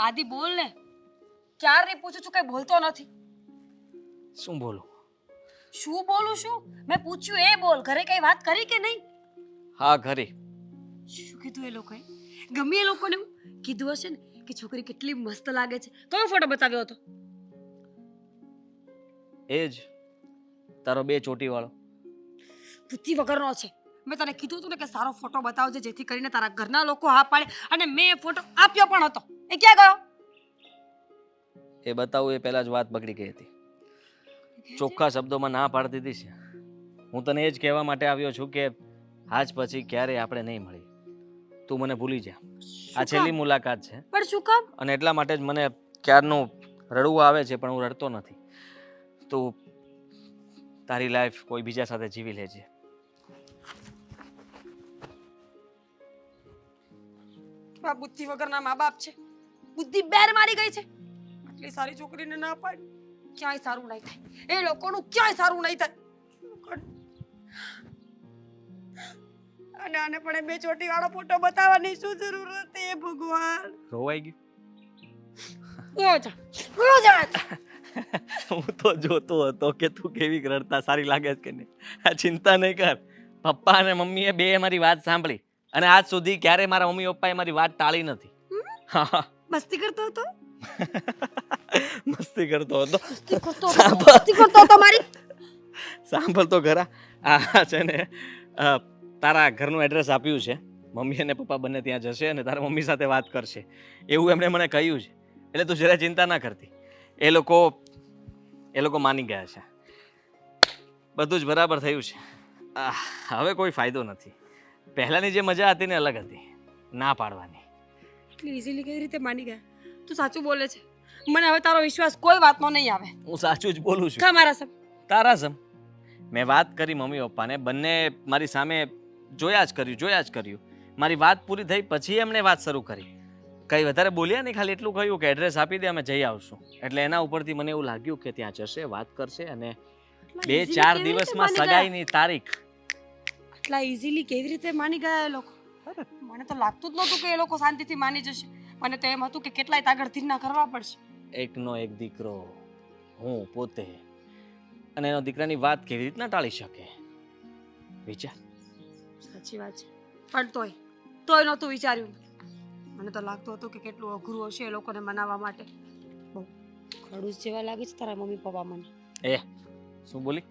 આદિ બોલ ને. ક્યારની પૂછું છું, કઈ બોલતો નથી. શું બોલું? શું બોલું શું? મેં પૂછ્યું એ બોલ. ઘરે કઈ વાત કરી કે નહીં? હા, ઘરે. શું કીધું એ લોકોએ? ગમે એ લોકોને એવું કીધું હશે ને કે છોકરી કેટલી મસ્ત લાગે છે. કયો ફોટો બતાવ્યો હતો? એ જ તારો 2 ચોટી વાળો. બુદ્ધિ વગરનો છે. મેં તને કીધું હતું ને કે સારો ફોટો બતાવજે જેથી કરીને તારા ઘરના લોકો હા પાડે, અને મેં એ ફોટો આપ્યો પણ હતો. એ ક્યાં ગયો? એ બતાવું એ પહેલા જ વાત બગડી ગઈ હતી. ચોખ્ખા શબ્દોમાં ના પાડતી હતી છે. હું તને એ જ કહેવા માટે આવ્યો છું કે આજ પછી ક્યારેય આપણે નહીં મળી. તું મને ભૂલી જા. આ છેલ્લી મુલાકાત છે પણ શું કામ? અને એટલા માટે જ મને ક્યારનું રડવું આવે છે, પણ હું રડતો નથી. તું તારી લાઈફ કોઈ બીજા સાથે જીવી લેજે. આ બુદ્ધિ વગરના મા બાપ છે. બુદ્ધિ બેર મારી ગઈ છે. આટલી સારી છોકરીને ના પાડી. ક્યાંય સારું નહીં થાય. એ લોકોનું ક્યાંય સારું નહીં થાય. અને આને પણ 2 ચોટી વાળો ફોટો બતાવવાની શું જરૂર હતી ભગવાન? રોવાઈ ગયું? હું તો જોતો હતો કે તું કેવી રડતા સારી લાગે છે કે નહીં. આ ચિંતા નહીં કર. પપ્પા અને મમ્મીએ બે મારી વાત સાંભળી અને આજ સુધી ક્યારે મારા મમ્મી પપ્પાએ મારી વાત ટાળી નથી. મસ્તી કરતો હતો? મસ્તી કરતો હતો. મસ્તી કરતો હતો મારી. સાંભળ તો ખરા. આ છે ને તારા ઘરનું એડ્રેસ આપ્યું છે. મમ્મી અને પપ્પા બંને ત્યાં જશે અને તારા મમ્મી સાથે વાત કરશે એવું એમણે મને કહ્યું છે. એટલે તું જરા ચિંતા ના કરતી. એ લોકો માની ગયા છે. બધું જ બરાબર થયું છે. હવે કોઈ ફાયદો નથી. પહેલાની જે મજા હતી ને અલગ હતી. ના પાડવાની. એટલી ઈઝીલી કેવી રીતે માની ગયા? તું સાચું બોલે છે. મને હવે તારો વિશ્વાસ કોઈ વાતનો નહીં આવે. હું સાચું જ બોલું છું. કા મારા સમ? તારા સમ. મેં વાત કરી મમ્મી પપ્પાને, બંને મારી સામે જોયા જ કર્યું. મારી વાત પૂરી થઈ પછી એમણે વાત શરૂ કરી. કંઈ વધારે બોલ્યા નહીં, ખાલી એટલું કહ્યું કે એડ્રેસ આપી દે, અમે જઈ આવશું. એટલે એના ઉપરથી મને એવું લાગ્યું કે ત્યાં જશે, વાત કરશે અને 2-4 દિવસમાં સગાઈની તારીખ. આટલા ઈઝીલી કેવી રીતે માની ગયા એ લોકો? મને તો લાગતું જ નહોતું કે એ લોકો શાંતિથી માની જશે. મને તો એમ હતું કે કેટલાય તાગડ ધીરના કરવા પડશે. એકનો એક દીકરો, હું પોતે, અને એનો દીકરાની વાત કેવી રીતના ટાળી શકે? વિચાર. સાચી વાત છે. પણ તોય નહોતું વિચાર્યું. મને તો લાગતું હતું કે કેટલું અઘરું હશે એ લોકોને મનાવવા માટે. બહુ ખડૂસ જેવા લાગે છે તારા મમ્મી પપ્પા મને. શું બોલી?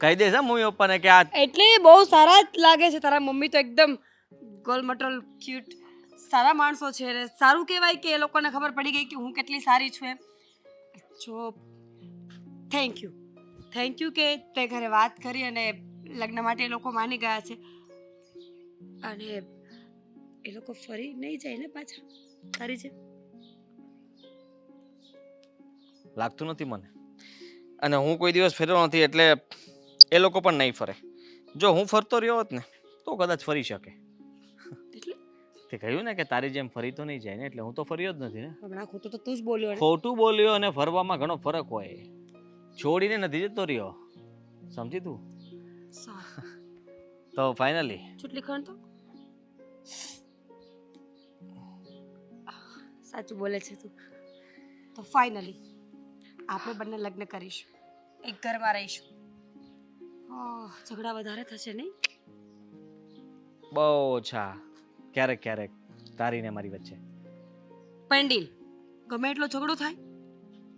કહી દે મમ્મી પપ્પાને કે આ એટલે બહુ સારા જ લાગે છે તારા મમ્મી તો. એકદમ ગોલમટોલ ક્યુટ સારા માણસો છે. અને સારું કહેવાય કે એ લોકોને ખબર પડી ગઈ કે હું કેટલી સારી છું એમ. જો થેન્ક યુ કે તે ઘરે વાત કરી અને લગ્ન માટે એ લોકો માની ગયા છે. અને એ લોકો ફરી નહીં જાય ને પાછા તારી છે? લાગતું નથી મને. અને હું કોઈ દિવસ ફર્યો નથી એટલે એ લોકો પણ નહીં ફરે. જો હું ફરતો રહ્યો હોત ને તો કદાચ ફરી શકે. એટલે તે કહ્યું ને કે તારી જેમ ફરી તો નહીં જાય ને, એટલે હું તો ફર્યો જ નથી ને. હમણાં ખોટું તો તું જ બોલ્યો ને. ખોટું બોલ્યો અને ફરવામાં ઘણો ફરક હોય. છોડીને નથી જતો રહ્યો, સમજી તું? તો ફાઇનલી ચૂંટણી ખણ તો સાચું બોલે છે તું. તો ફાઇનલી આપણે બંને લગ્ન કરીશું, એક ઘરમાં રહીશું. ઝઘડા વધારે થશે નહીં? બહુ ઓછા. ક્યારેક તારી ને મારી વચ્ચે. પેન્ડિલ ગમે એટલો ઝઘડો થાય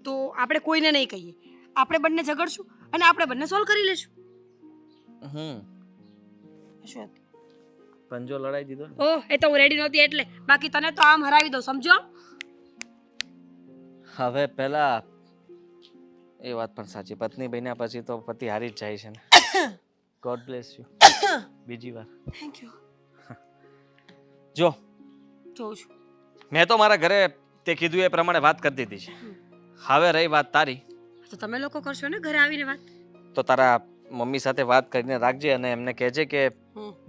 તો આપણે કોઈને નહીં કહીએ. આપણે બંને ઝઘડશું અને આપણે બંને સોલ્વ કરી લેશું. શું હતું? પંજો લડાઈ દીધો ને. એ તો હું રેડી નહોતી એટલે. બાકી તને તો આમ હરાવી દઉં, સમજો? હવે પહેલા એ વાત પણ સાચી. પત્ની બન્યા પછી તો પતિ હારી જ જાય છે ને. God bless you. બીજી વાર થેન્ક યુ. જોઉં છું. મેં તો મારા ઘરે તે કીધું એ પ્રમાણે વાત કરી દીધી છે. હવે રહી વાત તારી, તો તમે લોકો કરશો ને ઘરે આવીને વાત? તો તારા મમ્મી સાથે વાત કરીને રાખજે અને એમને કહેજે કે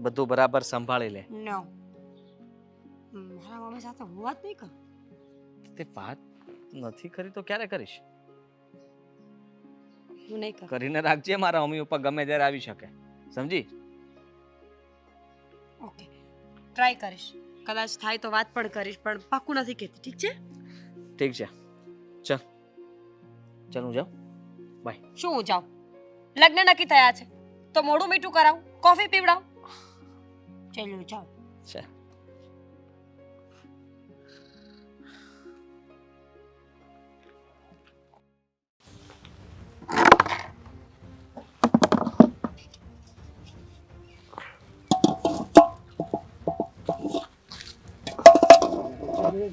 બધું બરાબર સંભાળી લે. નો, મારા મમ્મી સાથે હું વાત નહીં કરું. તે વાત નથી કરી તો ક્યારે કરીશ? હું નહીં કરું. કરીને રાખજે. મારા મમ્મી પપ્પા ગમે ત્યારે આવી શકે, સમજી? ઓકે, ટ્રાય કરીશ. કદાચ થાય તો વાત પણ કરીશ, પણ પાક્કું નથી કહેતી, ઠીક છે? ઠીક છે, ચાલ ચાલ હું જાઉં. શું હું જાઉં? લગ્ન નક્કી થયા છે તો મોડું મીઠું કરાવું, કોફી પીવડાવું. ચાલો જાઓ. ચાલ.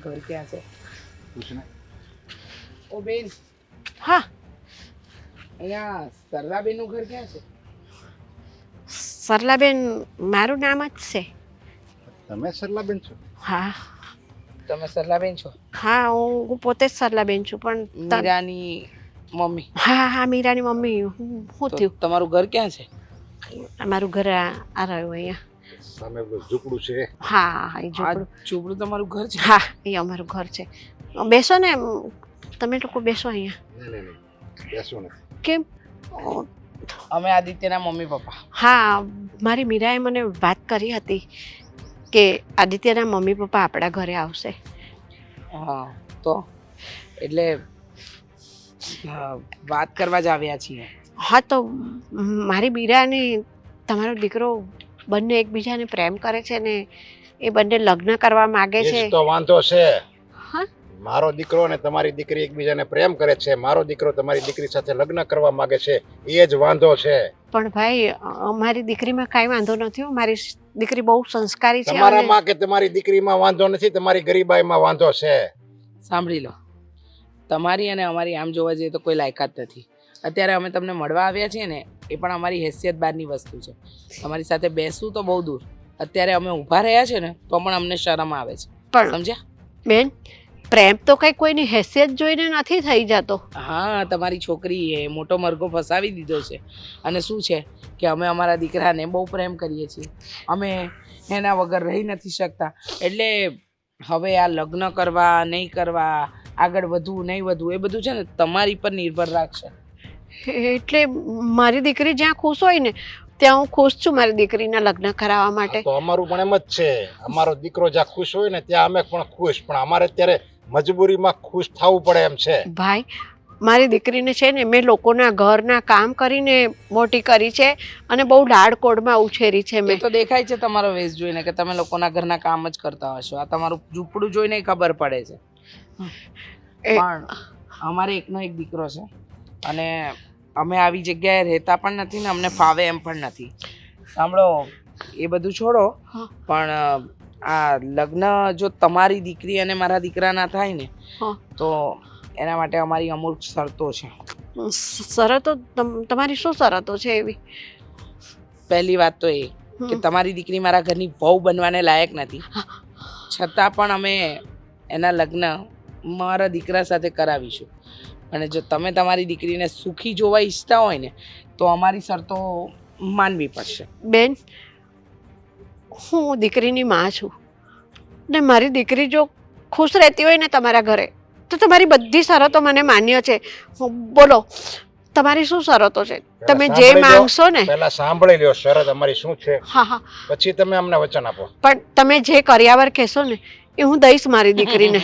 ઘર ક્યાં છે? ઓ બેન, હા અહીંયા સરલાબેન નું ઘર ક્યાં છે? સરલાબેન મારું નામ જ છે. તમે સરલાબેન છો? હા તમે સરલાબેન છો? હા હું પોતે જ સરલાબેન છું પણ મીરાની મમ્મી? હા હા મીરાની મમ્મી. શું તો થયું? તમારું ઘર ક્યાં છે? અમારું ઘર આ રહ્યું અહીંયા. સામે પેલું ઝૂંપડું છે. હા હા એ આ ઝૂંપડું. ઝૂંપડું તમારું ઘર છે? હા એ અમારું ઘર છે. બેસો ને, તમે લોકો બેસો અહીંયા. નહીં નહીં નહીં, બેસવું નથી. કેમ? અમે આદિત્યના મમ્મી પપ્પા. હા મારી મીરાએ મને વાત કરી હતી કે આદિત્યના મમ્મી પપ્પા આપણા ઘરે આવશે. હા તો એટલે વાત કરવા જ આવ્યા છીએ. હા તો મારી મીરાને તમારો દીકરો બંને એકબીજાને પ્રેમ કરે છે ને એ બંને લગ્ન કરવા માગે એ છે. જ તો વાંધો છે. હા મારો દીકરો અને તમારી દીકરી એકબીજાને પ્રેમ કરે છે, મારો દીકરો તમારી દીકરી સાથે લગ્ન કરવા માંગે છે, એ જ વાંધો છે. પણ ભાઈ અમારી દીકરીમાં કાંઈ વાંધો નથી હો. મારી દીકરી બહુ સંસ્કારી છે. અને તમારામાં કે તમારી દીકરીમાં વાંધો નથી, તમારી ગરીબાઈમાં વાંધો છે. સાંભળી લો, તમારી અને અમારી આમ જોવા જઈએ તો કોઈ લાયકાત નથી. અત્યારે અમે તમને મળવા આવ્યા છીએ ને એ પણ અમારી હેસિયત બહારની વસ્તુ છે. તમારી સાથે બેસવું તો બહુ દૂર, અત્યારે અમે ઊભા રહ્યા છે ને તો પણ અમને શરમ આવે છે. પણ સમજ્યા? બેન પ્રેમ તો કઈ કોઈની હેસિયત જોઈને નથી થઈ જતો. હા, તમારી છોકરીએ મોટો મરઘો ફસાવી દીધો છે. અને શું છે કે અમે અમારા દીકરાને બહુ પ્રેમ કરીએ છીએ, અમે એના વગર રહી નથી શકતા. એટલે હવે આ લગ્ન કરવા નહીં કરવા, આગળ વધવું નહીં વધવું, એ બધું છે ને તમારી પર નિર્ભર રાખશે. એટલે મારી દીકરી જ્યાં ખુશ હોય ને ત્યાં હું ખુશ છું મારી દીકરીના લગ્ન કરાવવા માટે. તો અમારું પણ એમ જ છે, અમારો દીકરો જ્યાં ખુશ હોય ને ત્યાં અમે પણ ખુશ, પણ અમારે અત્યારે મજબૂરીમાં ખુશ થવું પડે એમ છે. ભાઈ મારી દીકરીને છે ને મેં લોકોના ઘરના કામ કરીને મોટી કરી છે અને બહુ લાડકોડમાં ઉછેરી છે એ મેં. તો દેખાય છે તમારો વેશ જોઈને કે તમે લોકોના ઘરના કામ જ કરતા હશો. આ તમારું ઝૂંપડું જોઈને ખબર પડે છે. પણ અમારે એકનો એક દીકરો છે અને અમે આવી જગ્યાએ રહેતા પણ નથી ને અમને ફાવે એમ પણ નથી. સાંભળો, એ બધું છોડો, હા. પણ આ લગ્ન જો તમારી દીકરી અને મારા દીકરાના થાય ને હા. તો એના માટે અમારી અમુક શરતો છે. શરતો? તમારી શું શરતો છે એવી? પહેલી વાત તો એ કે તમારી દીકરી મારા ઘરની વહુ બનવાને લાયક નથી, છતાં પણ અમે એના લગ્ન મારા દીકરા સાથે કરાવીશું. અને જો તમે તમારી દીકરીને સુખી જોવા ઈચ્છતા હોય ને તો અમારી શરતો માનવી પડશે. બેન હું દીકરીની માં છું ને મારી દીકરી જો ખુશ રહેતી હોય ને તમારા ઘરે તો તમારી બધી શરતો મને માન્ય છે. બોલો તમારી શું શરતો છે? તમે જે સાંભળી લો. માંગશો ને. પહેલા સાંભળી લ્યો શરત અમારી શું છે, હા હા પછી તમે અમને વચન આપો. પણ તમે જે કર્યાવર કહેશો ને એ હું દઈશ મારી દીકરીને.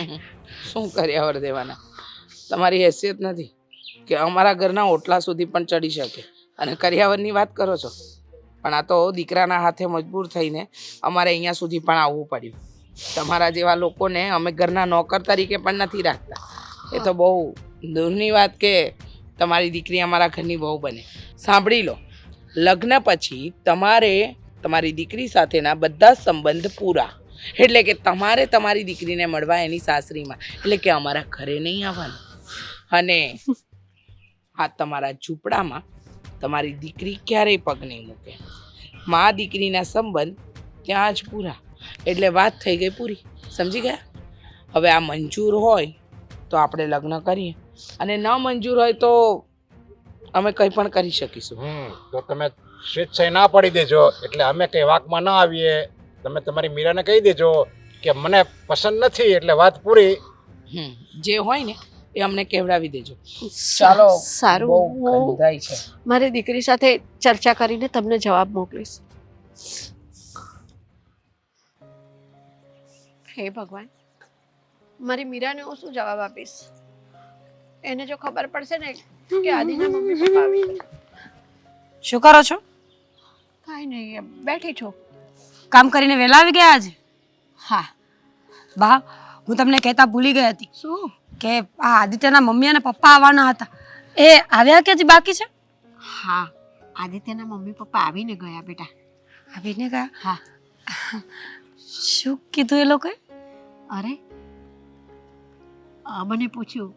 શું કર્યાવર દેવાના? તમારી હેસિયત નથી કે અમારા ઘરના ઓટલા સુધી પણ ચડી શકે અને કર્યાવરની વાત કરો છો. પણ આ તો દીકરાના હાથે મજબૂર થઈને અમારે અહીંયા સુધી પણ આવવું પડ્યું. તમારા જેવા લોકોને અમે ઘરના નોકર તરીકે પણ નથી રાખતા. એ તો બહુ દૂરની વાત કે તમારી દીકરી અમારા ઘરની બહુ બને. સાંભળી લો, લગ્ન પછી તમારે તમારી દીકરી સાથેના બધા સંબંધ પૂરા. એટલે કે તમારે તમારી દીકરીને મળવા એની સાસરીમાં, એટલે કે અમારા ઘરે નહીં આવવાનું. અને આ તમારા ઝૂંપડામાં તમારી દીકરી ક્યારેય પગ નહીં મૂકે. મા દીકરીના સંબંધ ત્યાં જ પૂરા. એટલે વાત થઈ ગઈ પૂરી. સમજી ગયા? હવે આ મંજૂર હોય તો આપણે લગ્ન કરીએ અને ન મંજૂર હોય તો અમે કંઈ પણ કરી શકીશું. તો તમે સ્વેચ્છાએ ના પાડી દેજો, એટલે અમે કઈ વાકમાં ના આવીએ. તમે તમારી મીરાને કહી દેજો કે મને પસંદ નથી, એટલે વાત પૂરી. જે હોય ને એ અમને કહેવડાવી દેજો. ચાલો, સારું, બહુ હું ખંધાય છે. મારી દીકરી સાથે ચર્ચા કરીને તમને જવાબ મોકલીશ. હે ભગવાન, મારી મીરાને હું શું જવાબ આપીશ? એને જો ખબર પડશે ને કે આદિના મમ્મી પપ્પા આવી ગયા. શું કરો છો? કાંઈ નહીં, એમ બેઠી છું. કામ કરીને વહેલા આવી ગયા આજે? હા. બા, હું તમને કહેતા ભૂલી ગઈ હતી શું? કે આ આદિત્યના મમ્મી અને પપ્પા આવવાના હતા. એ આવ્યા કે હજી બાકી છે? હા, આદિત્યના મમ્મી પપ્પા આવીને ગયા બેટા. આવીને ગયા? હા. શું કીધું એ લોકોએ? અરે મને પૂછ્યું,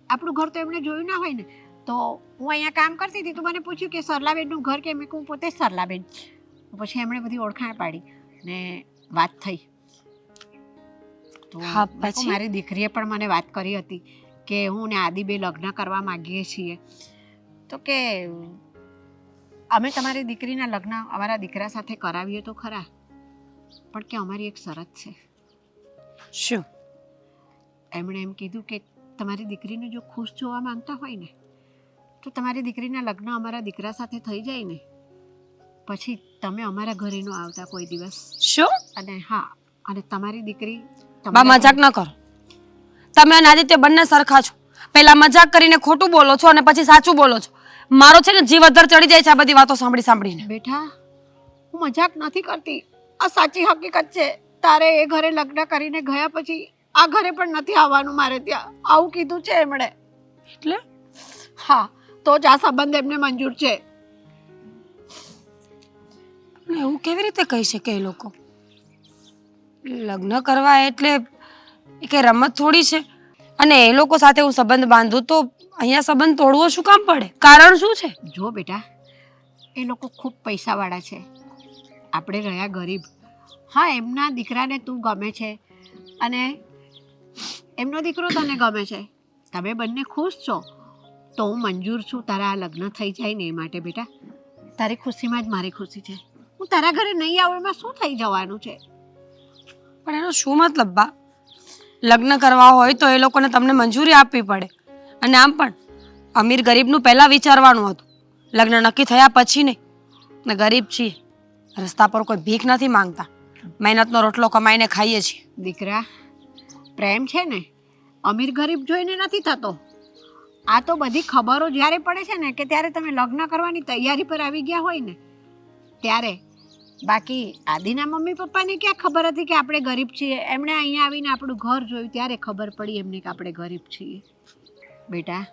આપણું ઘર તો એમણે જોયું ના હોય ને, તો હું અહીંયા કામ કરતી હતી તો મને પૂછ્યું કે સરલાબેનનું ઘર કેમ? હું પોતે જ સરલાબેન. પછી એમણે બધી ઓળખાણ પાડી ને વાત થઈ. તો હા, મેં કહું, પછી? મારી દીકરીએ પણ મને વાત કરી હતી કે હું ને આદિ બે લગ્ન કરવા માંગીએ છીએ. તો કે અમે તમારી દીકરીના લગ્ન અમારા દીકરા સાથે કરાવીએ તો ખરા, પણ કે અમારી એક શરત છે. શું? એમણે એમ કીધું કે તમારી દીકરીને જો ખુશ જોવા માંગતા હોય ને, તો તમારી દીકરીના લગ્ન અમારા દીકરા સાથે થઈ જાય ને પછી તમે અમારા ઘરે ન આવતા કોઈ દિવસ. શું? અને હા, અને તમારી દીકરી બા, મજાક ન કરો. તમે અને આદિત્ય બંને સરખા છો. પહેલા મજાક કરીને ખોટું બોલો છો અને પછી સાચું બોલો છો. મારો છે ને જીવ અધર ચડી જાય છે આ બધી વાતો સાંભળી સાંભળીને. બેટા, હું મજાક નથી કરતી, આ સાચી હકીકત છે. તારે એ ઘરે લગ્ન કરીને ગયા પછી આ ઘરે પણ નથી આવવાનું મારે ત્યાં, આવું કીધું છે એમણે. એટલે હા, તો જ આ સંબંધ એમને મંજૂર છે. પણ એવું કેવી રીતે કહી શકે એ લોકો? લગ્ન કરવા એટલે એ કઈ રમત થોડી છે. અને એ લોકો સાથે હું સંબંધ બાંધું તો અહીંયા સંબંધ તોડવો શું કામ પડે? કારણ શું છે? જો બેટા, એ લોકો ખૂબ પૈસાવાળા છે, આપણે રહ્યા ગરીબ. હા, એમના દીકરાને તું ગમે છે અને એમનો દીકરો તને ગમે છે, તમે બંને ખુશ છો, તો હું મંજૂર છું તારા આ લગ્ન થઈ જાય ને એ માટે. બેટા, તારી ખુશીમાં જ મારી ખુશી છે. હું તારા ઘરે નહીં આવું એમાં શું થઈ જવાનું છે? પણ એનો શું મતલબ બા? લગ્ન કરવા હોય તો એ લોકોને તમને મંજૂરી આપવી પડે. અને આમ પણ અમીર ગરીબનું પહેલા વિચારવાનું હતું, લગ્ન નક્કી થયા પછી નહીં. ને ગરીબ છીએ, રસ્તા પર કોઈ ભીખ નથી માંગતા, મહેનતનો રોટલો કમાઈને ખાઈએ છીએ. દીકરા, પ્રેમ છે ને અમીર ગરીબ જોઈને નથી થતો. આ તો બધી ખબરો જ્યારે પડે છે ને કે ત્યારે તમે લગ્ન કરવાની તૈયારી પર આવી ગયા હોય ને ત્યારે. બાકી આદિના મમ્મી પપ્પાને ક્યાં ખબર હતી કે આપણે ગરીબ છીએ? એમણે અહીંયા આવીને આપણું ઘર જોયું ત્યારે ખબર પડી એમને કે આપણે ગરીબ છીએ. બેટા,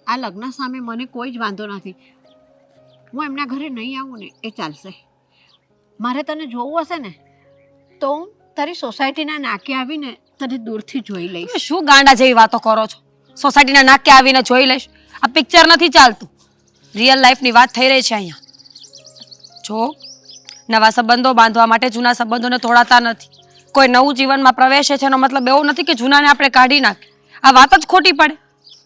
આ લગ્ન સામે મને કોઈ જ વાંધો નથી. હું એમના ઘરે નહીં આવું ને એ ચાલશે. મારે તને જોવું હશે ને તો હું તારી સોસાયટીના નાકે આવીને તને દૂરથી જોઈ લઈશ. તમે શું ગાંડા જેવી વાતો કરો છો? સોસાયટીના નાકે આવીને જોઈ લઈશ? આ પિક્ચર નથી ચાલતું, રિયલ લાઈફની વાત થઈ રહી છે અહીંયા. જો, નવા સંબંધો બાંધવા માટે જૂના સંબંધોને તોડાતા નથી. કોઈ નવું જીવનમાં પ્રવેશે છે એનો મતલબ એવો નથી કે જૂનાને આપણે કાઢી નાખીએ. આ વાત જ ખોટી પડે.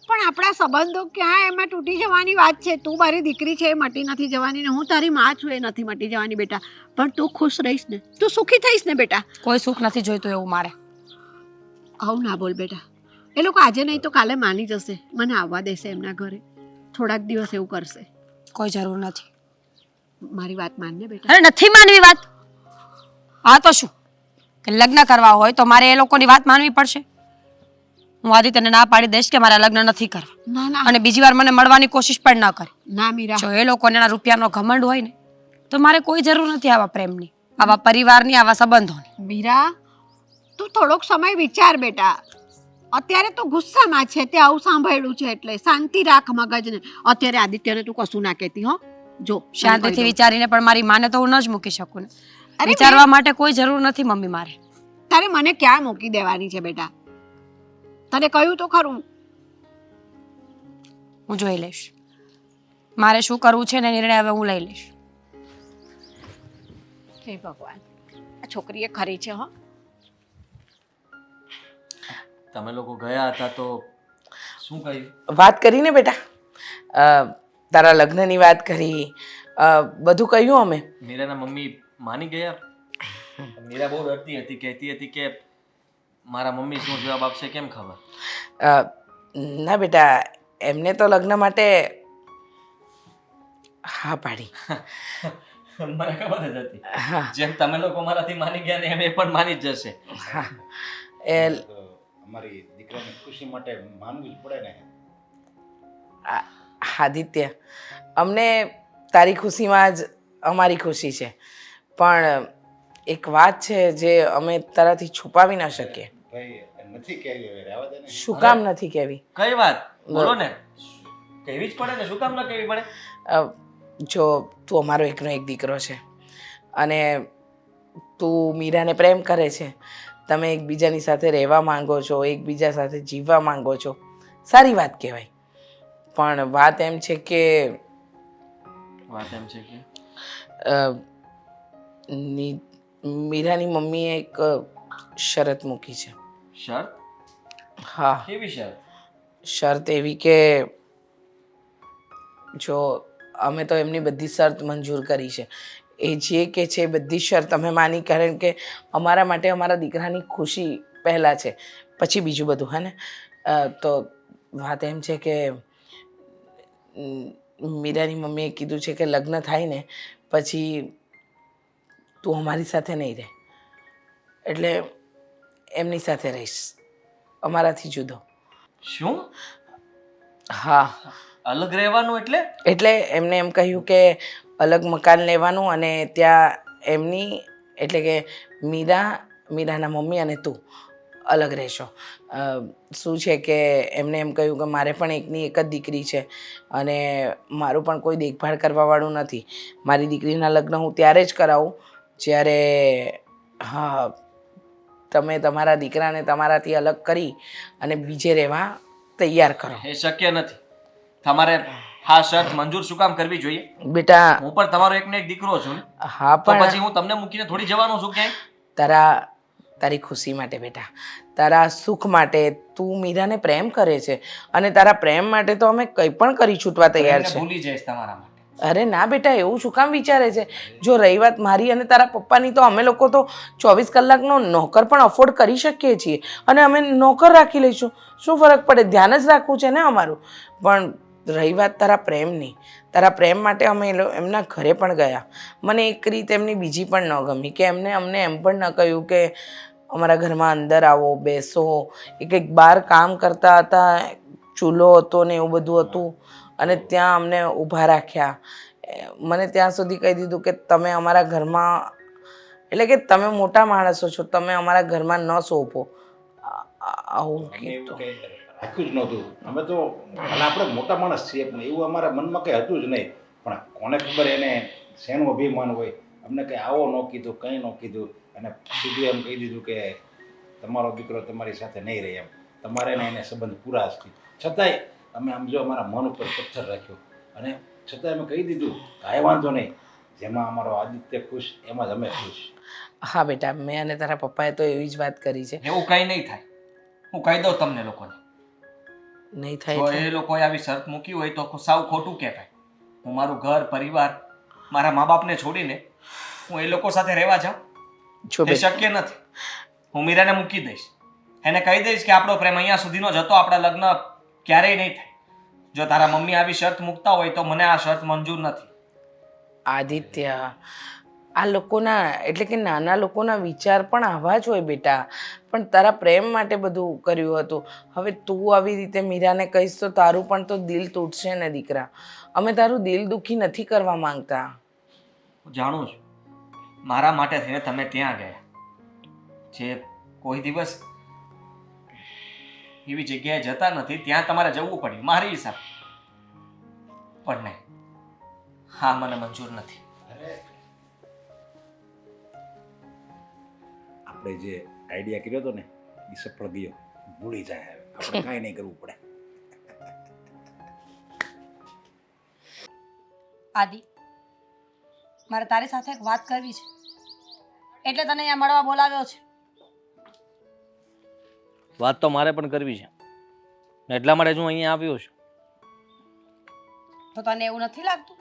પણ આપણા સંબંધો ક્યાં એમાં તૂટી જવાની વાત છે? તું મારી દીકરી છે એ મટી નથી જવાની ને હું તારી માં છું એ નથી મટી જવાની. બેટા, પણ તું ખુશ રહીશ ને, તું સુખી થઈશ ને બેટા. કોઈ સુખ નથી જોઈતું એવું મારે. આવું ના બોલ બેટા. એ લોકો આજે નહીં તો કાલે માની જશે, મને આવવા દેશે એમના ઘરે. થોડાક દિવસ એવું કરશે. કોઈ જરૂર નથી. મારી વાત માન ને બેટા. અરે નથી માનવી વાત. આ તો શું કે લગ્ન કરવા હોય તો મારે એ લોકોની વાત માનવી પડશે? હું આદિત્યને ના પાડી દઈશ કે મારા લગ્ન નથી કરવા. ના ના અને બીજી વાર મને મળવાની કોશિશ પણ ન કરે. ના મીરા, જો એ લોકોને એના રૂપિયાનો ઘમંડ હોય ને તો મારે કોઈ જરૂર નથી આવા પ્રેમની, આવા પરિવારની, આવા સંબંધોની. મીરા, તું થોડોક સમય વિચાર બેટા. અત્યારે તો ગુસ્સામાં છે, તે આવું સાંભળ્યું છે એટલે શાંતિ રાખ મગજને. અત્યારે આદિત્યને તું કશું ના કહેતી હો. જો શાંતિથી વિચારીને પણ મારી માને તો હું ન જ મૂકી શકું ને. અરે વિચારવા માટે કોઈ જરૂર નથી મમ્મી મારે. તારે મને ક્યાં મૂકી દેવાની છે બેટા? તને કહ્યું તો ખરું. હું જોઈ લઈશ. મારે શું કરવું છે ને નિર્ણય હવે હું લઈ લઈશ. હે ભગવાન, આ છોકરી એ ખરી છે હો. તમે લોકો ગયા હતા તો શું કહ્યું? વાત કરીને બેટા, તારા લગ્નની વાત કરી, બધું કહ્યું અમે. મીરાના મમ્મી માની ગયા? મીરા બહુ ડરતી હતી, કહેતી હતી કે મારા મમ્મી શું જવાબ આપશે કેમ ખબર. ના બેટા, એમને તો લગ્ન માટે હા પાડી. મને ખબર જ હતી. હા જેમ તમે લોકો મારાથી માની ગયા ને એમ એ પણ માની જ જશે. હા, એ અમારી દીકરાની ખુશી માટે માનવું જ પડે ને. આદિત્ય, અમને તારી ખુશીમાં જ અમારી ખુશી છે, પણ એક વાત છે જે અમે તારાથી છુપાવી ન શકીએ. ભાઈ નથી કહેવી, હવે રહેવા દે ને. શું કામ નથી કહેવી? કઈ વાત બોલો ને, કેવી જ પડે ને, શું કામ ના કેવી પડે? અ, જો તું અમારો એકનો એક દીકરો છે અને તું મીરાને પ્રેમ કરે છે, તમે એકબીજાની સાથે રહેવા માંગો છો, એકબીજા સાથે જીવવા માંગો છો, સારી વાત કહેવાય. પણ વાત એમ છે કે વાત એમ છે કે અ, મીરાની મમ્મીએ એક શરત મૂકી છે. શરત? હા, કેવી શરત? શરત એવી કે જો અમે તો એમની બધી શરત મંજૂર કરી છે, એ જે કે છે એ બધી શરત અમે માની, કારણ કે અમારા માટે અમારા દીકરાની ખુશી પહેલાં છે, પછી બીજું બધું. હે ને? તો વાત એમ છે કે મીરાની મમ્મીએ કીધું છે કે લગ્ન થાય ને પછી તું અમારી સાથે નહીં રહે, એટલે એમની સાથે રહીશ, અમારાથી જુદો. શું? હા, અલગ રહેવાનું એટલે? એટલે એમને એમ કહ્યું કે અલગ મકાન લેવાનું અને ત્યાં એમની એટલે કે મીરાના મમ્મી અને તું અલગ રહેશો. શું છે કે એમને એમ કહ્યું કે મારે પણ એકની એક જ દીકરી છે અને મારું પણ કોઈ દેખભાળ કરવાવાળું નથી. મારી દીકરીના લગ્ન હું ત્યારે જ કરાવું જ્યારે હા તમે તમારા દીકરાને તમારાથી અલગ કરી અને બીજે રહેવા તૈયાર કરો. એ શક્ય નથી. તમારે હા શરત મંજૂર શું કામ કરવી જોઈએ? બેટા હું પણ તમારો એકને એક દીકરો છું ને, હા, તો પણ પછી હું તમને મૂકીને થોડી જવાનો છું ક્યાંય? તારી ખુશી માટે બેટા, તારા સુખ માટે તું મીરાને પ્રેમ કરે છે અને તારા પ્રેમ માટે તો અમે કંઈ પણ કરી છૂટવા તૈયાર પ્રેમને છે. ભૂલી જઈશ તમારા માટે. અરે ના બેટા, એવું શું કામ વિચારે છે? જો રહી વાત મારી અને તારા પપ્પાની, તો અમે લોકો તો 24 કલાકનો નોકર પણ અફોર્ડ કરી શકીએ છીએ અને અમે નોકર રાખી લઈશું. શું ફરક પડે? ધ્યાન જ રાખવું છે ને અમારું. પણ રહી વાત તારા પ્રેમની, તારા પ્રેમ માટે અમે એમના ઘરે પણ ગયા. મને એક રીત એમની બીજી પણ ન ગમી કે અમને એમ પણ ન કહ્યું કે અમારા ઘરમાં અંદર આવો, બેસો. એ કંઈક બહાર કામ કરતા હતા, ચૂલો હતો ને એવું બધું હતું અને ત્યાં અમને ઊભા રાખ્યા. મને ત્યાં સુધી કહી દીધું કે તમે અમારા ઘરમાં એટલે કે તમે મોટા માણસો છો, તમે અમારા ઘરમાં ન શોભો. આવું અમને એવું કીધું. કંઈ રાખ્યું જ નહોતું. અમે તો ભલે આપણે મોટા માણસ છીએ પણ એવું અમારા મનમાં કંઈ હતું જ નહીં. પણ કોને ખબર એને શેનું અભિમાન હોય, અમને કંઈ આવો ન કીધું, કંઈ ન કીધું અને સીધું એમ કહી દીધું કે તમારો દીકરો તમારી સાથે નહીં રહે એમ. તમારે ને એને સંબંધ પૂરા છે. છતાંય અમે આમ જો અમારા મન ઉપર પથ્થર રાખ્યો અને છતાંય અમે કહી દીધું કાંઈ વાંધો નહીં, જેમાં અમારો આદિત્ય ખુશ એમાં જ અમે ખુશ. હા બેટા, મેં અને તારા પપ્પાએ તો એવી જ વાત કરી છે. એવું કંઈ નહીં થાય. હું કહી દઉં તમને લોકોને. નહીં જો થાય એ લોકોએ આવી શરત મૂકી હોય તો સાવ ખોટું કહેવાય. હું મારું ઘર, પરિવાર, મારા મા બાપને છોડીને હું એ લોકો સાથે રહેવા જાઉં? જો એ બેટા, શક્ય નથી. હું મીરાને મૂકી દઈશ, એને કહી દઈશ કે આપણો પ્રેમ અહીંયા સુધીનો જ હતો, આપણા લગ્ન ક્યારેય નહીં થાય. જો તારા મમ્મી આવી શરત મૂકતા હોય તો મને આ શરત મંજૂર નથી. આદિત્ય, આ લોકોના એટલે કે નાના લોકોના વિચાર પણ આવા જ હોય બેટા. પણ તારા પ્રેમ માટે બધું કર્યું હતું. હવે તું આવી રીતે મીરાને કહીશ તો તારું પણ તો દિલ તૂટશે ને દીકરા. અમે તારું દિલ દુખી નથી કરવા માંગતા. હું જાણું છું મારા માટે થઈને તમે ત્યાં ગયા, જે કોઈ દિવસ એવી જગ્યાએ જતા નથી ત્યાં તમારે જવું પડ્યું મારી હિસાબ. પણ નહીં, હા મને મંજૂર નથી. આપણે જે આઈડિયા કર્યો હતો ને એ સફળ ગયો. ભૂલી જાય હવે, આપણે કાંઈ નહીં કરવું પડે. આદિ, મારે તારી સાથે એક વાત કરવી છે, એટલે તને અહીંયા મળવા બોલાવ્યો છે. વાત તો મારે પણ કરવી છે, એટલા માટે જ હું અહીંયા આવ્યો છું. તો તને એવું નથી લાગતું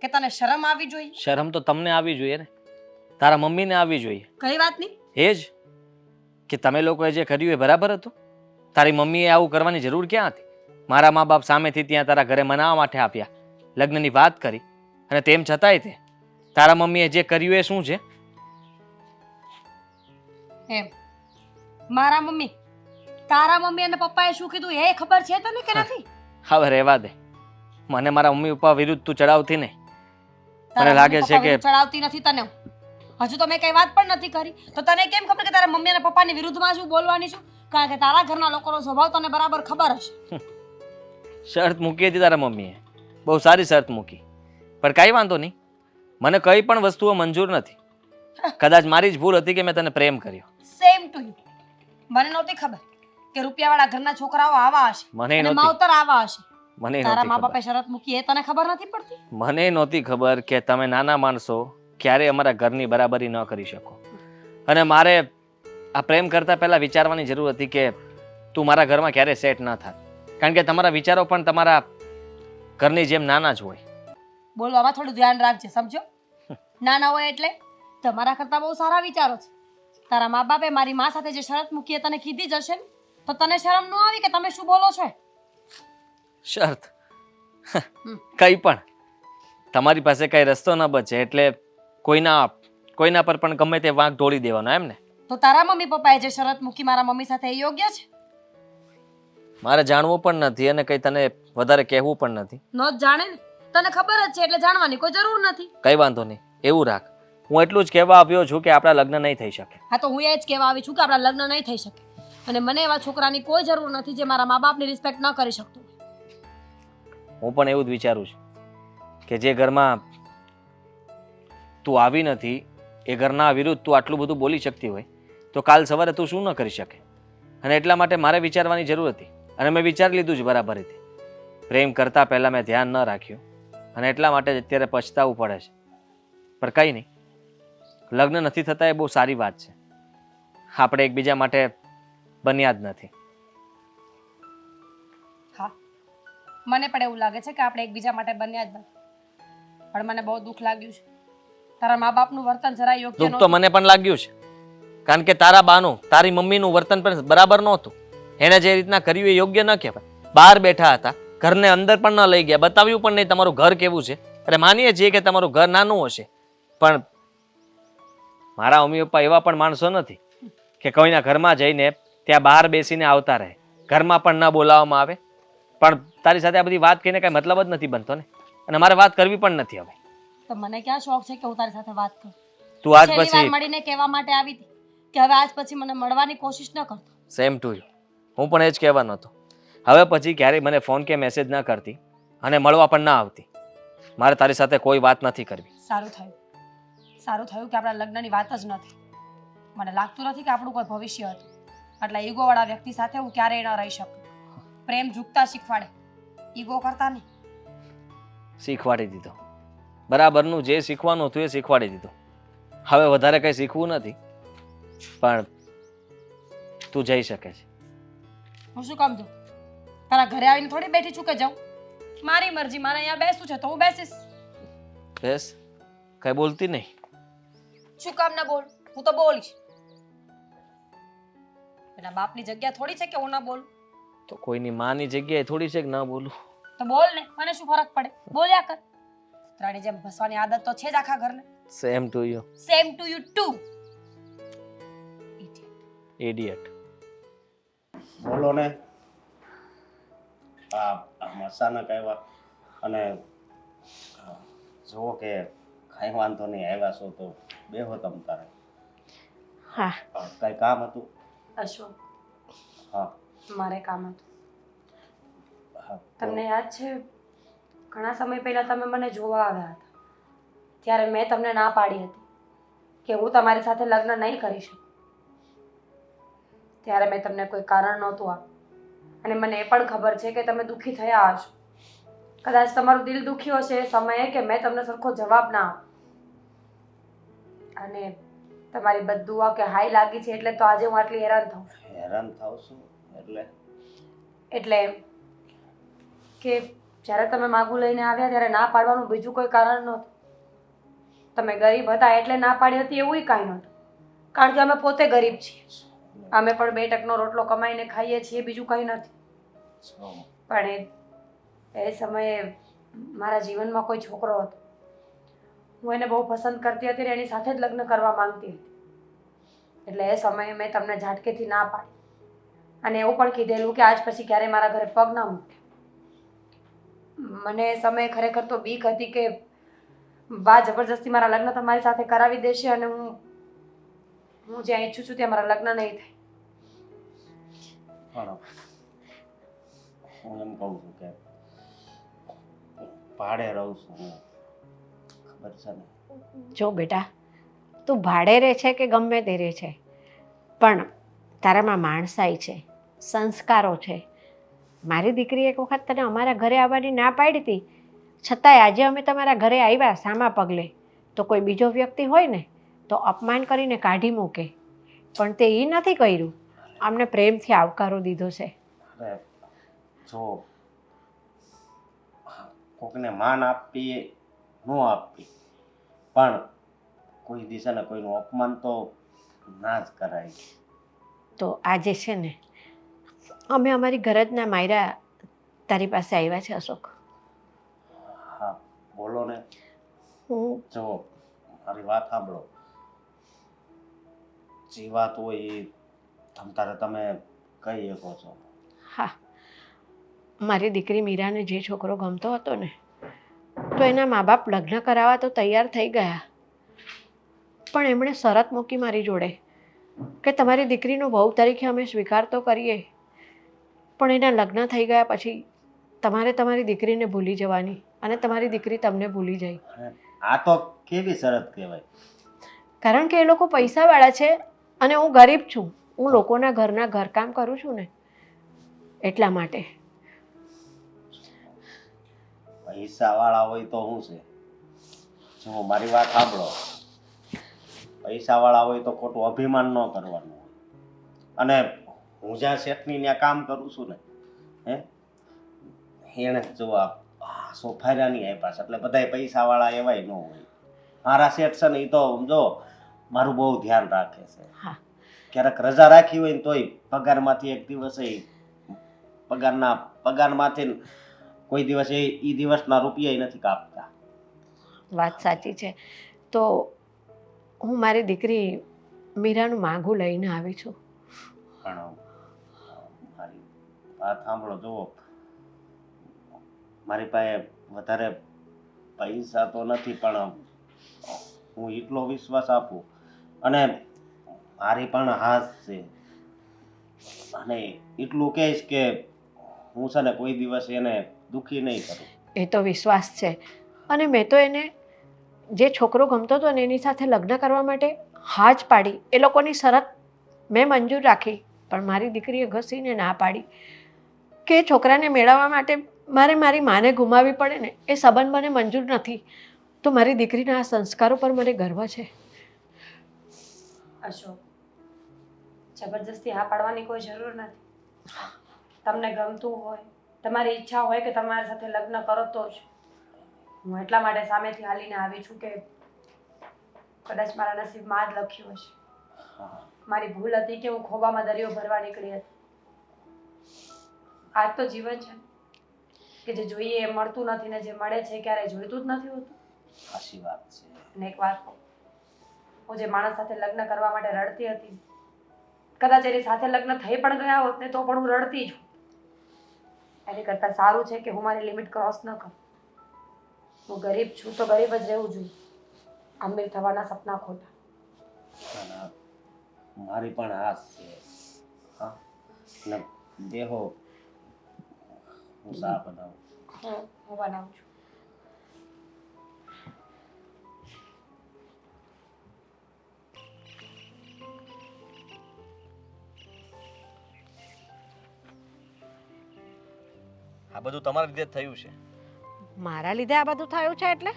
કે તને શરમ આવી જોઈએ? શરમ તો તમને આવી જોઈએ ને, તારા મમ્મીને આવી જોઈએ. કઈ વાતની? એ જ કે તમે લોકોએ જે કર્યું એ બરાબર હતું. તારી મમ્મીએ આવું કરવાની જરૂર ક્યાં હતી? મારા મા બાપ સામેથી ત્યાં તારા ઘરે મનાવવા માટે આપ્યા, લગ્નની વાત કરી, અને તેમ છતાંય તે તારા મમ્મીએ જે કર્યું એ શું છે? એમ મારા મમ્મી તારા મમ્મી અને પપ્પાએ શું કીધું એ ખબર છે તને કે નથી? હવે રહેવા દે. મને મારા મમ્મી પપ્પા વિરુદ્ધ તું ચડાવતી નહીં. તારા લાગે મમ્મી છે પપ્પા કે- વિરુદ્ધ ચડાવતી નથી તને હું. હજુ તો મેં કઈ વાત પણ નથી કરી તો તને કેમ ખબર કે તારા મમ્મી અને પપ્પાની વિરુદ્ધમાં શું બોલવાની છું? કારણ કે તારા ઘરના લોકોનો સ્વભાવ તને બરાબર ખબર હશે. શરત મૂકી હતી તારા મમ્મીએ, બહુ સારી શરત મૂકી, પણ કાંઈ વાંધો નહીં. મને કઈ પણ વસ્તુઓ મંજૂર નથી. કદાચ મારી જ ભૂલ હતી કે મેં તને પ્રેમ કર્યો. Same to you. મને નહોતી ખબર કે રૂપિયાવાળા ઘરના છોકરાઓ આવા હશે મને અને નહોતી માવતર આવા હશે. મને તારા નહોતી મા ખબર. બાપે શરત મૂકી એ તને ખબર નથી પડતી? મને નહોતી ખબર કે તમે નાના માણસો ક્યારે અમારા ઘરની બરાબરી ન કરી શકો. અને મારે આ પ્રેમ કરતા પહેલા વિચારવાની જરૂર હતી કે તું મારા ઘરમાં ક્યારે સેટ ન થાય, કારણ કે તમારા વિચારો પણ તમારા ઘરની જેમ નાના જ હોય. બોલવામાં થોડું ધ્યાન રાખજે, સમજો? નાના હોય એટલે તમારા કરતા બહુ સારા વિચારો છે. તારા મા બાપે મારી મા સાથે જે શરત મૂકી એ તને કીધી જ હશે ને, તો તને શરમ ન આવી કે તમે શું બોલો છો? શરત કઈ પણ તમારી પાસે કઈ રસ્તો ન બચે એટલે કોઈના પર પણ ગમે તે વાંક ઢોળી દેવાનો, એમ ને? તો તારા મમ્મી પપ્પાએ જે શરત મૂકી મારા મમ્મી સાથે એ યોગ્ય છે? મારે જાણવું પણ નથી અને કઈ તને વધારે કહેવું પણ નથી. ન જ જાણે ને, તને ખબર જ છે એટલે જાણવાની કોઈ જરૂર નથી. કઈ વાંધો નહીં, એવું રાખ. હું એટલું જ કહેવા આવ્યો છું કે આપણા લગ્ન નહીં થઈ શકે. હા તો હું એ જ કહેવા આવી છું કે આપણા લગ્ન નહીં થઈ શકે અને મને એવા છોકરાની કોઈ જરૂર નથી જે મારા મા બાપની રિસ્પેક્ટ ન કરી શકતું. હું પણ એવું જ વિચારું છું કે જે ઘરમાં તું આવી નથી એ ઘરના વિરુદ્ધ તું આટલું બધું બોલી શકતી હોય તો કાલ સવારે તું શું ન કરી શકે. અને એટલા માટે મારે વિચારવાની જરૂર હતી અને મેં વિચારી લીધું છે બરાબર રીતે. પ્રેમ કરતાં પહેલાં મેં ધ્યાન ન રાખ્યું અને એટલા માટે જ અત્યારે પછતાવું પડે છે. પણ કંઈ નહીં, લગ્ન નથી થતા એ બહુ સારી વાત છે. આપણે એકબીજા માટે બન્યા જ નથી. હા, મને પણ એવું લાગે છે કે આપણે એકબીજા માટે બન્યા જ નથી. પણ મને બહુ દુઃખ લાગ્યું છે. તારા મા બાપનું વર્તન જરા યોગ્ય દુઃખ તો નહોતું. મને પણ લાગ્યું છે, કારણ કે તારા બાનું તારી મમ્મીનું વર્તન પણ બરાબર નહોતું. એને જે રીતના કર્યું એ યોગ્ય ન કહેવાય. બહાર બેઠા હતા, ઘરને અંદર પણ ન લઈ ગયા, બતાવ્યું પણ નહીં તમારું ઘર કેવું છે. અરે માનીએ છીએ કે તમારું ઘર નાનું હશે, પણ મારા મમ્મી પપ્પા એવા પણ માણસો નથી કે કોઈના ઘરમાં જઈને ત્યાં બહાર બેસીને આવતા રહે, ઘરમાં પણ ન બોલાવવામાં આવે. પણ તારી સાથે આ બધી વાત કહીને કાંઈ મતલબ જ નથી બનતો ને, અને મારે વાત કરવી પણ નથી હવે. તો મને ક્યાં શોખ છે કે હું તારી સાથે વાત કરું? તું આજ છેલ્લી વાર પછી મળીને કહેવા માટે આવી હતી કે હવે આજ પછી મને મળવાની કોશિશ ન કરતો. Same to you. હું પણ એ જ કહેવાનો હતો. હવે પછી ક્યારેય મને ફોન કે મેસેજ ન કરતી અને મળવા પણ ના આવતી. મારે તારી સાથે કોઈ વાત નથી કરવી. સારું થયું, સારું થયું કે આપણા લગ્નની વાત જ નથી. મને લાગતું નથી કે આપણું કોઈ ભવિષ્ય હતું. આટલા ઈગોવાળા વ્યક્તિ સાથે હું ક્યારેય ન રહી શકું. પ્રેમ ઝૂકતા શીખવાડે, ઈગો કરતા નહીં. શીખવાડી દીધો. બરાબરનું જે શીખવાનું હતું એ શીખવાડી દીધું. હવે વધારે કંઈ શીખવું નથી, પણ તું જઈ શકે છે. હું શું કામ જાઉં? તારા ઘરે આવીને થોડી બેઠી છું કે જાઉં? મારી મરજી, મારે અહીંયા બેસવું છે તો હું બેસીશ. બેસ, કઈ બોલતી નહીં. શું કામ ના બોલ? હું તો બોલીશ. એના બાપની જગ્યા થોડી છે કે હું ના બોલું? તો કોઈની માની જગ્યાએ થોડી છે કે ન બોલું? તો બોલ ને, મને શું ફરક પડે? બોલ્યા કર. ત્રણેય જેમ ભસવાની આદત તો છે જ આખા ઘરને. Same to you, same to you too. Idiot. બોલો ને. અચાનક આવ્યા અને જુઓ કે કાંઈ વાંધો નહીં, આવ્યા છો તો બેહો તમ તારે. હા, કાંઈ કામ હતું? અશ્વક, હા મારે કામ હતું. હા. તમને યાદ છે ઘણા સમય પહેલા તમે મને જોવા આવ્યા હતા, ત્યારે મેં તમને ના પાડી હતી કે હું તમારી સાથે લગ્ન નહીં કરી શકું. ત્યારે મેં તમને કોઈ કારણ નહોતું આપ્યું અને મને એ પણ ખબર છે કે તમે દુઃખી થયા હશો. કદાચ તમારું દિલ દુઃખી હશે એ સમયે કે મેં તમને સરખો જવાબ ના આપ્યો અને તમારી બદદુઆ કે હાઈ લાગી છે એટલે તો આજે હું આટલી હેરાન થાઉં છું. હેરાન થાવ છું એટલે એમ કે જ્યારે તમે માગું લઈને આવ્યા ત્યારે ના પાડવાનું બીજું કોઈ કારણ નહોતું. તમે ગરીબ હતા એટલે ના પાડી હતી એવું કાંઈ નહોતું, કારણ કે અમે પોતે ગરીબ છીએ. અમે પણ 2 ટકનો રોટલો કમાઈને ખાઈએ છીએ, બીજું કંઈ નથી. પણ એ સમયે મારા જીવનમાં કોઈ છોકરો હતો. હું એને બહુ પસંદ કરતી હતી અને એની સાથે જ લગ્ન કરવા માંગતી હતી. એટલે એ સમયે મેં તમને ઝાટકેથી ના પાડી અને એવું પણ કીધેલું કે આજ પછી ક્યારે મારા ઘરે પગ ના મૂકે. મને એ સમયે ખરેખર તો બીક હતી કે બા જબરજસ્તી મારા લગ્ન તમારી સાથે કરાવી દેશે અને હું જ્યાં ઈચ્છું છું ત્યાં મારા લગ્ન નહીં થાય. પણ હું એમ કહું છું કે ભાડે રહું છું હું, ખબર છે ને? જો બેટા, તું ભાડે રહે છે કે ગમે તે રહે છે, પણ તારામાં માણસાઈ છે, સંસ્કારો છે. મારી દીકરી એક વખત તને અમારા ઘરે આવવાની ના પાડી હતી, છતાંય આજે અમે તમારા ઘરે આવ્યા સામા પગલે તો કોઈ બીજો વ્યક્તિ હોય ને તો અપમાન કરીને કાઢી મૂકે, પણ તે એ નથી કર્યું. અમને પ્રેમથી આવકારો દીધો છે. અરે જો કોકને માન આપીએ ન આપી, પણ કોઈ દિશા ને કોઈનું અપમાન તો ના જ કરાય. તો આજે છે ને અમે અમારી ઘરજના માયરા તારી પાસે આવ્યા છે અશોક. હા બોલો ને. હું જો મારી વાત સાંભળો, જે વાત હોય એ તમતારે તમે કહી શકો છો. હા, મારી દીકરી મીરાને જે છોકરો ગમતો હતો ને તો એના મા બાપ લગ્ન કરાવવા તો તૈયાર થઈ ગયા, પણ એમણે શરત મૂકી મારી જોડે કે તમારી દીકરીનો વહુ તરીકે અમે સ્વીકાર તો કરીએ, પણ એના લગ્ન થઈ ગયા પછી તમારે તમારી દીકરીને ભૂલી જવાની અને તમારી દીકરી તમને ભૂલી જાય. અને આ તો કેવી શરત કહેવાય? કારણ કે એ લોકો પૈસાવાળા છે અને હું ગરીબ છું. હું લોકોના ઘરના ઘરકામ કરું છું ને એટલા માટે. પૈસા વાળા હોય તો શું છે? જો મારી વાત સાંભળો, પૈસા વાળા હોય તો ખોટું અભિમાન ન કરવાનું હોય. અને હું જ્યાં શેઠની ત્યાં કામ કરું છું ને, એને જો આ સોફાર્યા નહીં આપ્યા છે એટલે બધાય પૈસા વાળા એવાય ન હોય. મારા શેઠ છે ને એ તો જો મારું બહુ ધ્યાન રાખે છે. હા. ક્યારેક રજા રાખી હોય ને તોય પગારમાંથી એક દિવસ પગારમાંથી કોઈ દિવસ એ દિવસના રૂપિયા નથી કાપતા. વાત સાચી છે. તો હું મારી દીકરી મીરાનું માગું લઈને આવી છું. પણ મારી વાત સાંભળો, જુઓ મારી પાસે વધારે પૈસા તો નથી, પણ હું એટલો વિશ્વાસ આપું અને મારી પણ હાથ છે અને એટલું કહીશ કે હું છે ને કોઈ દિવસ એને દુઃખી નહીં કરું. એ તો વિશ્વાસ છે અને મેં તો એને જે છોકરો ગમતો હતો ને એની સાથે લગ્ન કરવા માટે હા જ પાડી. એ લોકોની શરત મેં મંજૂર રાખી, પણ મારી દીકરીએ ઘસીને ના પાડી કે છોકરાને મેળવવા માટે મારે મારી માને ગુમાવવી પડે ને એ સંબંધ મને મંજૂર નથી. તો મારી દીકરીના આ સંસ્કારો પર મને ગર્વ છે. અશોક, જબરજસ્તી હા પાડવાની કોઈ જરૂર નથી. તમને ગમતું હોય, તમારી ઈચ્છા હોય કે તમારી સાથે લગ્ન કરો તો જ. હું એટલા માટે સામેથી હાલીને આવી છું કે કદાચ મારા નસીબમાં જ લખ્યું હશે. મારી ભૂલ હતી કે હું ખોબામાં દરિયો ભરવા નીકળી હતી. આજ તો જીવન છે કે જે જોઈએ એ મળતું નથી ને જે મળે છે ક્યારે જોઈતું જ નથી હોતું. સાચી વાત છે. અને એક વાત કહું, હું જે માણસ સાથે લગ્ન કરવા માટે રડતી હતી, કદાચ એની સાથે લગ્ન થઈ પણ ગયા હોત ને તો પણ હું રડતી છું. એની કરતાં સારું છે કે હું મારી લિમિટ ક્રોસ ન કરું. હું ગરીબ છું તો ગરીબ જ રહેવું જોઈએ. અમીર થવાના સપના ખોટા. અને મારી પણ હાથ છે. હા, અને દેહો હું શા બનાવું. હું બનાવું છું. આ બધું તમારા લીધે જ થયું છે. મારા લીધે આ બધું થયું છે એટલે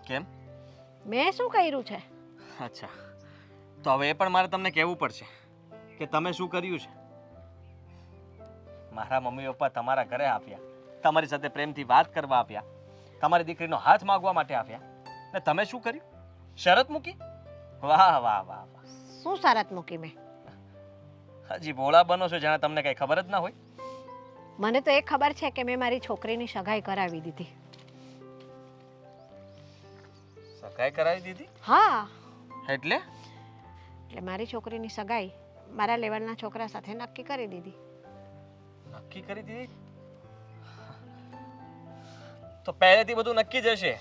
કેમ? મેં શું કર્યું છે? અચ્છા, તો હવે એ પણ મારે તમને કહેવું પડશે કે તમે શું કર્યું છે. મારા મમ્મી પપ્પા તમારા ઘરે આવ્યા, તમારી સાથે પ્રેમથી વાત કરવા આપ્યા, તમારી દીકરીનો હાથ માગવા માટે આવ્યા, ને તમે શું કર્યું? શરત મૂકી? વાહ વાહ વાહ વાહ! શું શરત મૂકી મેં? હજી ભોળા બનો છો જાણે તમને કઈ ખબર જ ના હોય. મને તો એ ખબર છે કે મેં મારી છોકરીની સગાઈ કરાવી દીધી. સગાઈ કરાવી દીધી? હા, એટલે એટલે મારી છોકરીની સગાઈ મારા લેવલના છોકરા સાથે નક્કી કરી દીધી. નક્કી કરી દીધી તો પહેલેથી બધું નક્કી જ હશે.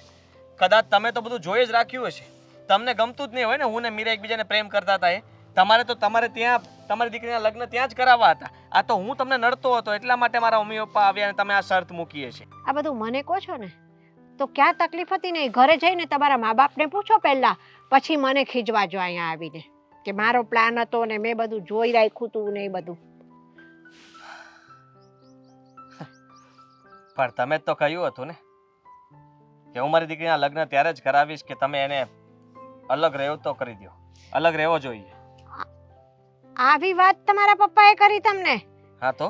કદાચ તમે તો બધું જોઈ જ રાખ્યું હશે. તમને ગમતું જ નહીં હોય ને, હું ને મીરા એકબીજાને પ્રેમ કરતા હતા એ તમારે ત્યાં તમારી દીકરીના લગ્ન ત્યાં જ કરાવવા હતા. આ તો હું તમને નડતો હતો એટલા માટે મારા મમ્મી પપ્પા આવ્યા અને તમે આ શરત મૂકી હશે. આ બધું મને કહો છો ને તો ક્યાં તકલીફ હતી ને? ઘરે જઈને તમારા મા બાપને પૂછો પહેલા, પછી મને ખીજવા જો અહીંયા આવીને કે મારો પ્લાન હતો ને મેં બધું જોઈ રાખ્યું હતું ને એ બધું. પણ તમે જ તો કહ્યું હતું ને કે હું મારી દીકરીના લગ્ન ત્યારે જ કરાવીશ કે તમે એને અલગ રહેવો તો કરી દો, અલગ રહેવો જોઈએ. આવી વાત તમારા પપ્પાએ કરી તમને? હા તો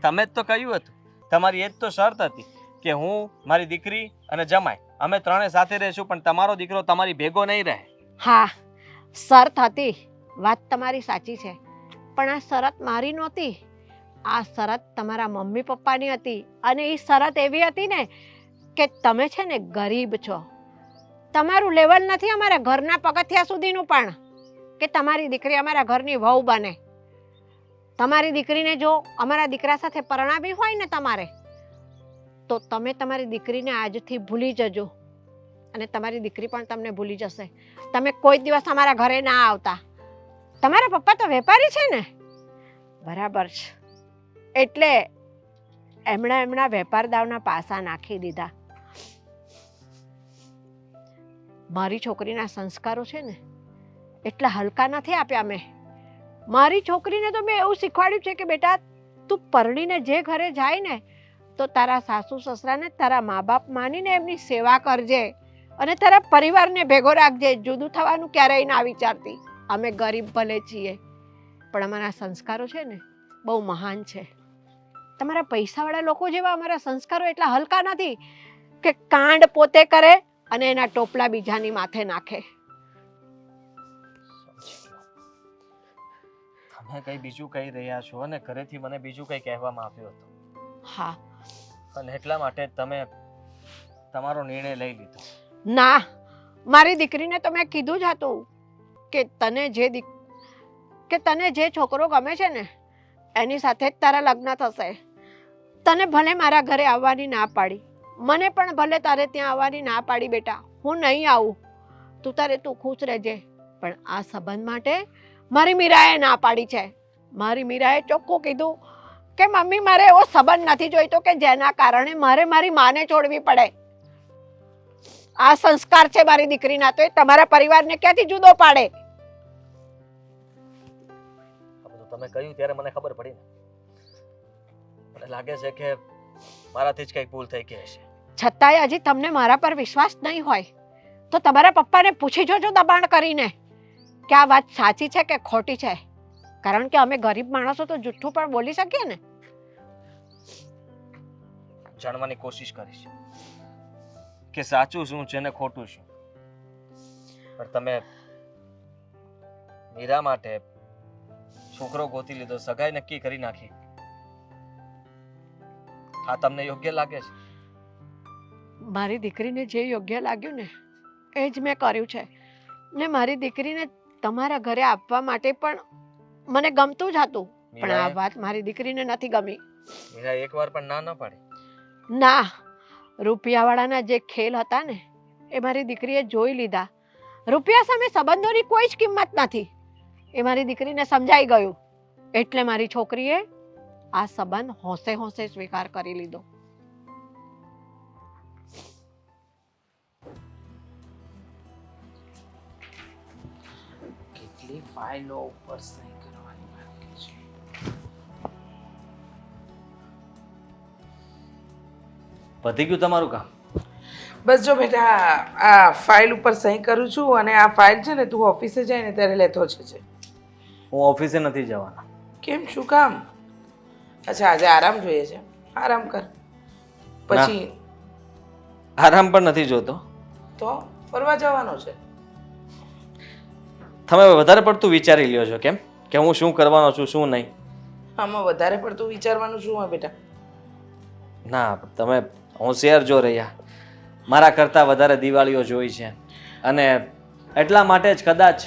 તમે જ તો કહ્યું હતું, તમારી એ જ તો શરત હતી કે હું, મારી દીકરી અને જમાઈ અમે ત્રણે સાથે રહીશું, પણ તમારો દીકરો તમારી ભેગો નહીં રહે. હા, શરત હતી, વાત તમારી સાચી છે, પણ આ શરત મારી નહોતી. આ શરત તમારા મમ્મી પપ્પાની હતી. અને એ શરત એવી હતી ને કે તમે છે ને ગરીબ છો, તમારું લેવલ નથી અમારા ઘરના પગથિયા સુધીનું, પણ કે તમારી દીકરી અમારા ઘરની વહુ બને. તમારી દીકરીને જો અમારા દીકરા સાથે પરણાવી હોય ને તમારે, તો તમે તમારી દીકરીને આજથી ભૂલી જજો અને તમારી દીકરી પણ તમને ભૂલી જશે. તમે કોઈ દિવસ અમારા ઘરે ના આવતા. તમારા પપ્પા તો વેપારી છે ને? બરાબર છે. એટલે એમના વેપાર દાવના પાસા નાખી દીધા. મારી છોકરીના સંસ્કારો છે ને એટલા હલકા નથી આપ્યા મેં. મારી છોકરીને તો મેં એવું શીખવાડ્યું છે કે બેટા, તું પરણીને જે ઘરે જાય ને તો તારા સાસુ સસરાને તારા મા બાપ માનીને એમની સેવા કરજે અને તારા પરિવારને ભેગો રાખજે. જુદું થવાનું ક્યારેય ના વિચારતી. અમે ગરીબ ભલે છીએ પણ અમારા સંસ્કારો છે ને બહુ મહાન છે. તમારા પૈસાવાળા લોકો જેવા અમારા સંસ્કારો એટલા હલકા નથી કે કાંડ પોતે કરે અને એના ટોપલા બીજાની માથે નાખે. તમે કઈ બીજું કહી રહ્યા છો અને ઘરેથી મને બીજું કઈ કહેવામાં આવ્યું હતું. હા, અને એટલા માટે તમે તમારો નિર્ણય લઈ લીધો. ના, મારી દીકરીને તો મેં કીધું જ હતું કે તને જે છોકરો ગમે છે ને એની સાથે જ તારા લગ્ન થશે. તને ભલે મારા ઘરે આવવાની ના પાડી, મને પણ ભલે તારે ત્યાં આવવાની ના પાડી બેટા, હું નહીં આવું, તું ખુશ રહેજે. પણ આ સંબંધ માટે મારી મીરાએ ના પાડી છે. મારી મીરાએ ચોખ્ખું કીધું કે મમ્મી મારે એવો સંબંધ નથી જોઈતો કે જેના કારણે મારે મારી માને છોડવી પડે. આ સંસ્કાર છે મારી દીકરીના, તો એ તમારા પરિવારને ક્યાંથી જુદો પાડે? તમે કહ્યું ત્યારે મને ખબર પડી ને. મને લાગે છે કે મારાથી જ કઈક ભૂલ થઈ ગઈ હશે. છતાંય હજી તમને મારા પર વિશ્વાસ નહીં હોય તો તમારા પપ્પાને પૂછી જોજો દબાણ કરીને કે આ વાત સાચી છે કે ખોટી છે. કારણ કે અમે ગરીબ માણસો તો જુઠ્ઠું પણ બોલી શકીએ ને. જાણવાની કોશિશ કરીશ કે સાચું શું છે ને ખોટું શું. પણ તમે મીરા માટે છોકરો ગોતી લીધો, સગાઈ નક્કી કરી નાખી. આ તમને યોગ્ય લાગે છે? મારી દીકરીને જે યોગ્ય લાગ્યું ને એ જ મેં કર્યું છે. ને મારી દીકરીને તમારા ઘરે આપવા માટે પણ મને ગમતું જ હતું, પણ આ વાત મારી દીકરીને નથી ગમી. મીરા એકવાર પણ ના પાડી? ના, રૂપિયાવાળાના જે ખેલ હતા ને એ મારી દીકરીએ જોઈ લીધા. રૂપિયા સામે સંબંધોની કોઈ જ કિંમત નથી એ મારી દીકરીને સમજાઈ ગયું. એટલે મારી છોકરીએ આ સંબંધ હોંશે હોંશે સ્વીકાર કરી લીધો. કેટલી ફાઇલો ઉપર સહી કરવાની બાકી છે. પતી ગયું તમારું કામ? બસ જો બેટા, આ ફાઇલ ઉપર સહી કરું છું અને આ ફાઇલ છે ને તું ઓફિસે જઈને ત્યારે લેતો છે. હું ઓફિસે નથી જવાનો. કેમ, શું કામ? અચ્છા, આજે આરામ જોઈએ છે? આરામ કર. પછી આરામ પણ નથી જોતો. તો ફરવા જવાનો છે. તમે વધારે પડતું વિચારી લ્યો છો કેમ કે હું શું કરવાનો છું શું નહીં. આમાં વધારે પડતું વિચારવાનું શું હોય બેટા? ના, તમે હોશિયાર જો રહ્યા. મારા કરતાં વધારે દિવાળીઓ જોઈ છે અને એટલા માટે જ કદાચ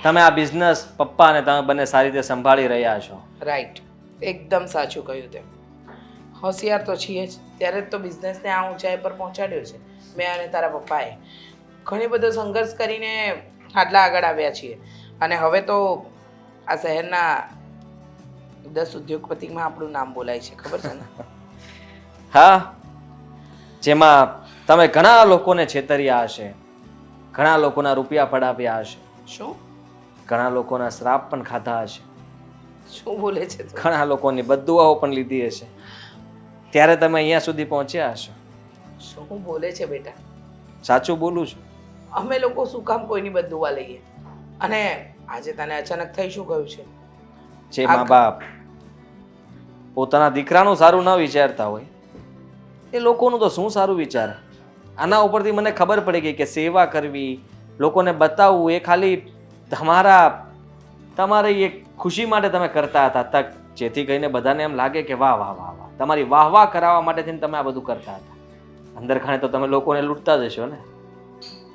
તમે આ બિઝનેસ પપ્પા અને તમે બંને સારી રીતે સંભાળી રહ્યા છો. રાઈટ, એકદમ સાચું કહ્યું તે. હોશિયાર તો છીએ જ, ત્યારે જ તો બિઝનેસને આ ઊંચાઈ પર પહોંચાડ્યો છે મેં અને તારા પપ્પાએ. ઘણી બધો સંઘર્ષ કરીને આટલા આગળ આવ્યા છીએ અને હવે તો આ શહેરના 10 ઉદ્યોગપતિમાં આપણું નામ બોલાય છે, ખબર છે ને? હા, જેમાં તમે ઘણા લોકોને છેતર્યા હશે, ઘણા લોકોના રૂપિયા પડાવ્યા હશે, શું ઘણા લોકોના શ્રાપ પણ ખાધા હશે, શું બોલે છે તું? ઘણા લોકોની બદદુઆઓ પણ લીધી હશે, ત્યારે તમે અહીંયા સુધી પહોંચ્યા હશો. શું બોલે છે બેટા? સાચું બોલું છું. અમે લોકો શું કામ કોઈની બદદુઆ લઈએ? અને આજે તને અચાનક થઈ શું ગયું છે? જે મા બાપ પોતાના દીકરાનું સારું ન વિચારતા હોય એ લોકોનું તો શું સારું વિચારે. આના ઉપરથી મને ખબર પડી ગઈ કે સેવા કરવી, લોકોને બતાવવું એ ખાલી તમારી એક ખુશી માટે તમે કરતા હતા, તક જેથી કરીને બધાને એમ લાગે કે વાહ વાહ વાહ વાહ, તમારી વાહ વાહ કરાવવા માટે થઈને તમે આ બધું કરતા હતા. અંદર ખાણે તો તમે લોકોને લૂંટતા જ હશો ને,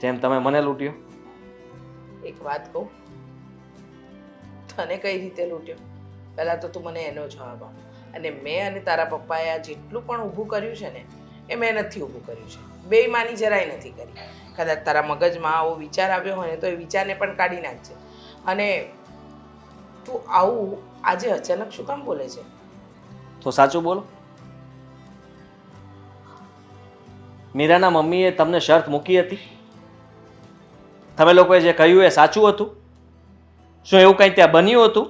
જેમ તમે મને લૂંટ્યો. એક વાત કહું, તને કઈ રીતે લૂંટ્યો? પહેલા તો તું મને એનો જવાબ આપ. અને મેં અને તારા પપ્પાએ આ જેટલું પણ ઊભું કર્યું છે ને એ મહેનતથી ઊભું કર્યું છે, બેઈમાની જરાય નથી કરી. કદાચ તારા મગજમાં આવો વિચાર આવ્યો હોય ને તો એ વિચારને પણ કાઢી નાખજે. અને તું આવું આજે અચાનક શું કામ બોલે છે? તો સાચું બોલો. મીરાના મમ્મીએ તમને શરત મૂકી હતી? તમે લોકોએ જે કહ્યું એ સાચું હતું? શું એવું કંઈ ત્યાં બન્યું હતું?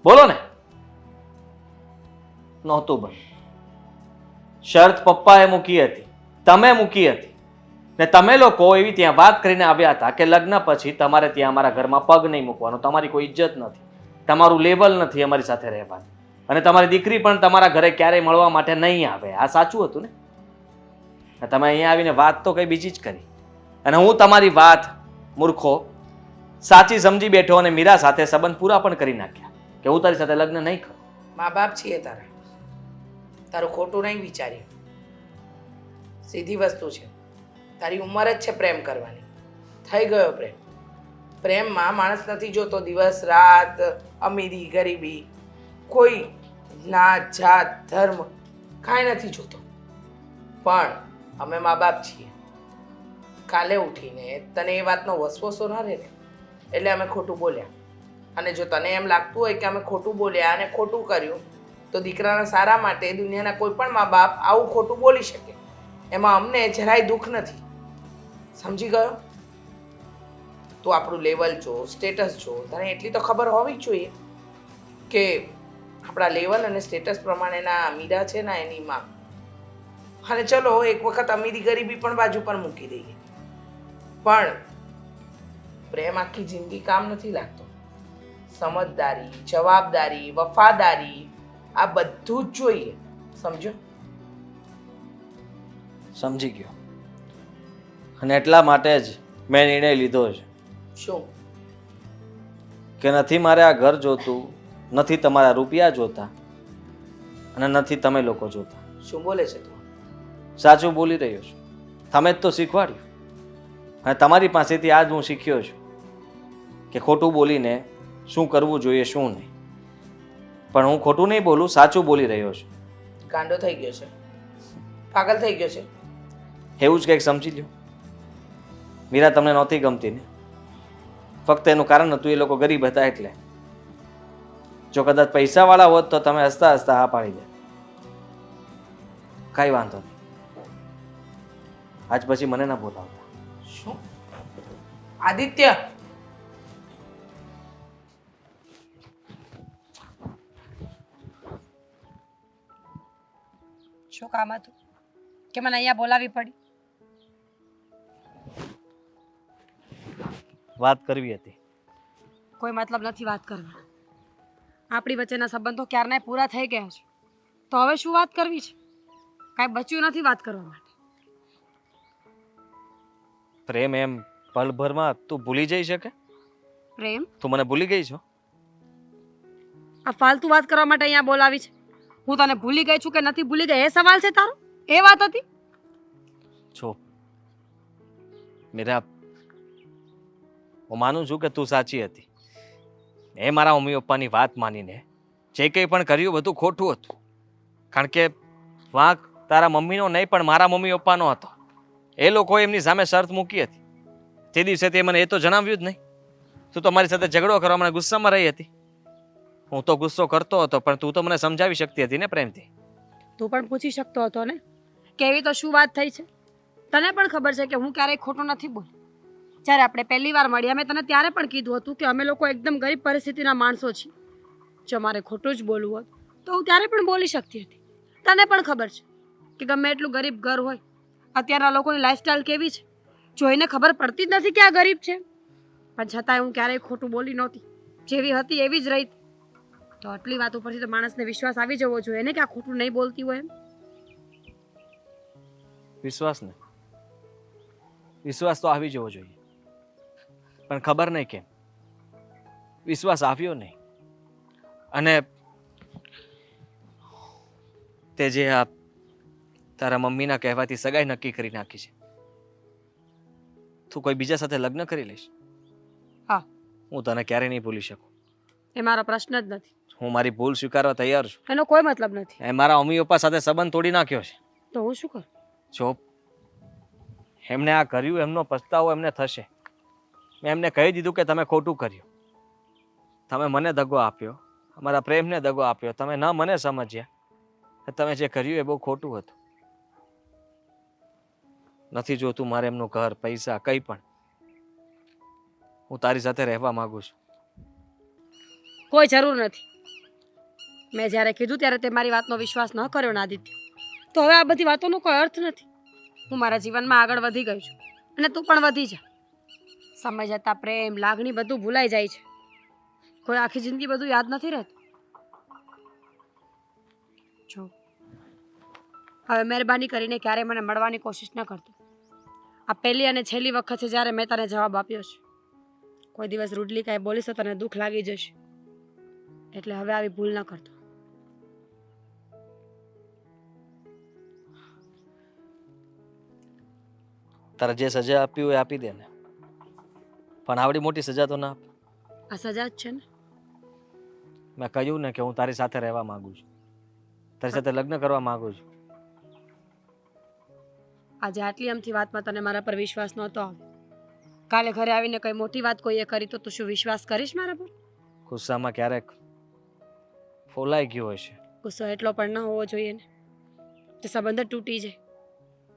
બોલો ને. નહોતું બન્યું. શરત પપ્પાએ મૂકી હતી, તમે મૂકી હતી, ને તમે લોકો એવી ત્યાં વાત કરીને આવ્યા હતા કે લગ્ન પછી તમારે ત્યાં અમારા ઘરમાં પગ નહીં મૂકવાનો, તમારી કોઈ ઇજ્જત નથી, તમારું લેવલ નથી અમારી સાથે રહેવાનું, અને તમારી દીકરી પણ તમારા ઘરે ક્યારેય મળવા માટે નહીં આવે. આ સાચું હતું ને? તમે અહીંયા આવીને વાત તો કઈ બીજી જ કરી, અને હું તમારી વાત મૂર્ખો સાચી સમજી બેઠો અને મીરા સાથે સંબંધ પૂરા પણ કરી નાખ્યા કે હું તારી સાથે લગ્ન નહીં કરું. મા બાપ છીએ તારા, તારું ખોટું નહીં વિચાર્યું. સીધી વસ્તુ છે, તારી ઉંમર જ છે પ્રેમ કરવાની. થઈ ગયો પ્રેમ. પ્રેમમાં માણસ નથી જોતો દિવસ રાત, અમીરી ગરીબી, કોઈ નાત જાત ધર્મ કાંઈ નથી જોતો. પણ અમે મા બાપ છીએ. કાલે ઉઠીને તને એ વાતનો વસવસો ન રહે ને એટલે અમે ખોટું બોલ્યા. અને જો તને એમ લાગતું હોય કે અમે ખોટું બોલ્યા અને ખોટું કર્યું તો દીકરાના સારા માટે દુનિયાના કોઈ પણ મા બાપ આવું ખોટું બોલી શકે. એમાં અમને જરાય દુઃખ નથી. સમજી ગયો? તું આપણું લેવલ જો, સ્ટેટસ જો, તને એટલી તો ખબર હોવી જ જોઈએ કે આપણા લેવલ અને સ્ટેટસ પ્રમાણેના મીરા છે ને એની માં. અને ચલો એક વખત અમીરી ગરીબી પણ બાજુ પર મૂકી દઈએ, પણ પ્રેમ આખી જિંદગી કામ નથી લાગતો. સમજદારી, જવાબદારી, વફાદારી આ બધું જ જોઈએ. સમજો? સમજી ગયો. અને એટલા માટે જ મેં નિર્ણય લીધો છે શું? કે નથી મારે આ ઘર જોતું, નથી તમારા રૂપિયા જોતા, અને નથી તમે લોકો જોતા. શું બોલે છે તું? સાચું બોલી રહ્યો છું. તમે જ તો શીખવાડ્યું, અને તમારી પાસેથી આજ હું શીખ્યો છું કે ખોટું બોલીને શું કરવું જોઈએ શું નહીં. પણ હું ખોટું નહીં બોલું, સાચું બોલી રહ્યો છું. ગાંડો થઈ ગયો છે, પાગલ થઈ ગયો છે. એવું જ કંઈક સમજી લ્યો. મીરા તમને નહોતી ગમતી ને? ફક્ત એનું કારણ હતું એ લોકો ગરીબ હતા એટલે. જો કદાચ પૈસાવાળા હોત તો તમે હસતા હસતા હા પાડી દે. કાંઈ વાંધો નહીં, આજ પછી મને ના બોલાવતા. શું? આદિત્ય, શું કામ હતું કે મને અહીંયા બોલાવી પડી? વાત કરવી હતી. કોઈ મતલબ નથી વાત કરવાનો. આપણી વચ્ચેના સંબંધો ક્યારનાય પૂરા થઈ ગયા છે, તો હવે શું વાત કરવી છે? કાંઈ બચ્યું નથી વાત કરવા માટે. પ્રેમ એમ પલભરમાં તું ભૂલી જઈ શકે? પ્રેમ? તું મને ભૂલી ગઈ છો? આ ફાલતુ વાત કરવા માટે અહીંયા બોલાવી છે? હું તને ભૂલી ગઈ છું કે નથી ભૂલી ગઈ એ સવાલ છે તારો? એ વાત હતી? છો મીરા, હું માનું છું કે તું સાચી હતી. એ મારા મમ્મી પપ્પાની વાત માનીને જે કંઈ પણ કર્યું બધું ખોટું હતું. કારણ કે વાંક તારા મમ્મીનો નહીં પણ મારા મમ્મી પપ્પાનો હતો. એ લોકોએ એમની સામે શરત મૂકી હતી. તે દિવસે તે મને એ તો જણાવ્યું જ નહીં. તું તો મારી સાથે ઝઘડો કરવા મને ગુસ્સામાં રહી હતી. હું તો ગુસ્સો કરતો હતો પણ તું તો મને સમજાવી શકતી હતી ને પ્રેમથી. તું પણ પૂછી શકતો હતો ને કે એવી તો શું વાત થઈ છે. તને પણ ખબર છે કે હું ક્યારેય ખોટું નથી બોલી. જ્યારે આપણે પહેલી વાર મળ્યા મેં તને ત્યારે પણ કીધું હતું કે અમે લોકો એકદમ ગરીબ પરિસ્થિતિના માણસો છીએ. જો મારે ખોટું જ બોલવું હોત તો હું ત્યારે પણ બોલી શકતી હતી. તને પણ ખબર છે કે ગમે એટલું ગરીબ ઘર હોય, અત્યારના લોકોની લાઈફસ્ટાઈલ કેવી છે જોઈને ખબર પડતી જ નથી કે આ ગરીબ છે. પણ છતાંય હું ક્યારેય ખોટું બોલી નહોતી. જેવી હતી એવી જ રહી. તો આટલી વાત ઉપરથી તો માણસને વિશ્વાસ આવી જવો જોઈએ ને કે આ ખોટું નહીં બોલતી હોય એમ. વિશ્વાસ ને વિશ્વાસ તો આવી જવો જોઈએ. પણ ખબર નહીં કેમ વિશ્વાસ આવ્યો નહીં. અને તે જે આ તારા મમ્મીના કહેવાથી સગાઈ નક્કી કરી નાખી છે. તું કોઈ બીજા સાથે લગ્ન કરી લઈશ. હા. હું તને ક્યારેય નહીં ભૂલી શકું. એ મારો પ્રશ્ન જ નથી. હું મારી ભૂલ સ્વીકારવા તૈયાર છું. એનો કોઈ મતલબ નથી. એ મારા મમ્મી પપ્પા સાથે સંબંધ તોડી નાખ્યો છે. તો હું શું કરું? જો એમને આ કર્યું એમનો પછતાવો એમને થશે. મેં એમને કહી દીધું કે તમે ખોટું કર્યું. તમે મને દગો આપ્યો, અમારા પ્રેમને દગો આપ્યો. તમે ન મને સમજ્યા. તમે જે કર્યું એ બહુ ખોટું હતું. નથી જોતું મારે એમનું ઘર, પૈસા, કંઈ પણ. હું તારી સાથે રહેવા માંગુ છું. કોઈ જરૂર નથી. મેં જ્યારે કીધું ત્યારે તે મારી વાતનો વિશ્વાસ ન કર્યો ને આદિત્ય. તો હવે આ બધી વાતોનો કોઈ અર્થ નથી. હું મારા જીવનમાં આગળ વધી ગઈ છું અને તું પણ વધી જા. સમય જતાં પ્રેમ, લાગણી બધું ભૂલાઈ જાય છે. કોઈ આખી જિંદગી બધું યાદ નથી રહેતું. જો હવે મહેરબાની કરીને ક્યારે મને મળવાની કોશિશ ન કરતો. આ પહેલી અને છેલ્લી વખત છે જ્યારે મેં તને જવાબ આપ્યો છે. કોઈ દિવસ રૂડલી કાંઈ બોલીશ તો તને દુઃખ લાગી જશે. એટલે હવે આવી ભૂલ ન કરતો. તારે જે સજા આપી હોય એ આપી દે ને. પણ આવડી મોટી સજા તો ના આપ. આ સજા જ છે ને. મેં કહ્યું ને કે હું તારી સાથે રહેવા માંગુ છું. તારી સાથે લગ્ન કરવા માંગુ છું. આજે આટલી અમથી વાતમાં તને મારા પર વિશ્વાસ નહોતો આવ્યો. કાલે ઘરે આવીને કઈ મોટી વાત કોઈએ કરી તો તું શું વિશ્વાસ કરીશ મારા પર? ગુસ્સામાં ક્યારેક ફોલાઈ ગયો હશે. ગુસ્સો એટલો પણ ન હોવો જોઈએ ને. તે સંબંધ તૂટી જાય.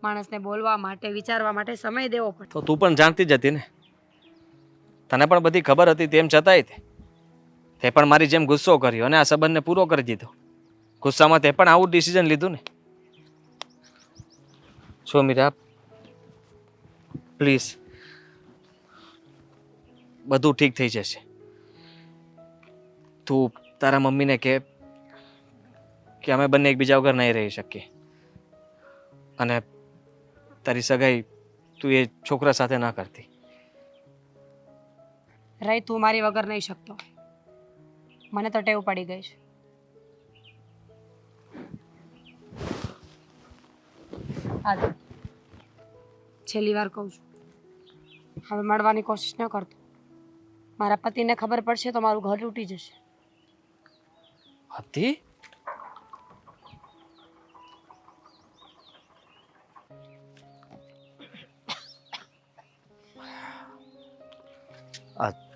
માણસને બોલવા માટે, વિચારવા માટે સમય દેવો પડે. તો તું પણ જાણતી જ હતી ને. તને પણ બધી ખબર હતી તેમ છતાંય તે પણ મારી જેમ ગુસ્સો કર્યો અને આ સંબંધને પૂરો કરી દીધો. ગુસ્સામાં તે પણ આવું ડિસિઝન લીધું ને. છો મીરા, પ્લીઝ, બધું ઠીક થઈ જશે. તું તારા મમ્મીને કહે કે અમે બંને એકબીજા વગર નહીં રહી શકીએ. અને તારી સગાઈ તું એ છોકરા સાથે ના કરતી. રહી તું મારી વગર નહીં શકતો. મને તો ટેવ પડી ગઈ છે. આદિ, છેલ્લી વાર કહું છું, હવે મળવાની કોશિશ ન કરતો. મારા પતિને ખબર પડશે તો મારું ઘર તૂટી જશે. હતી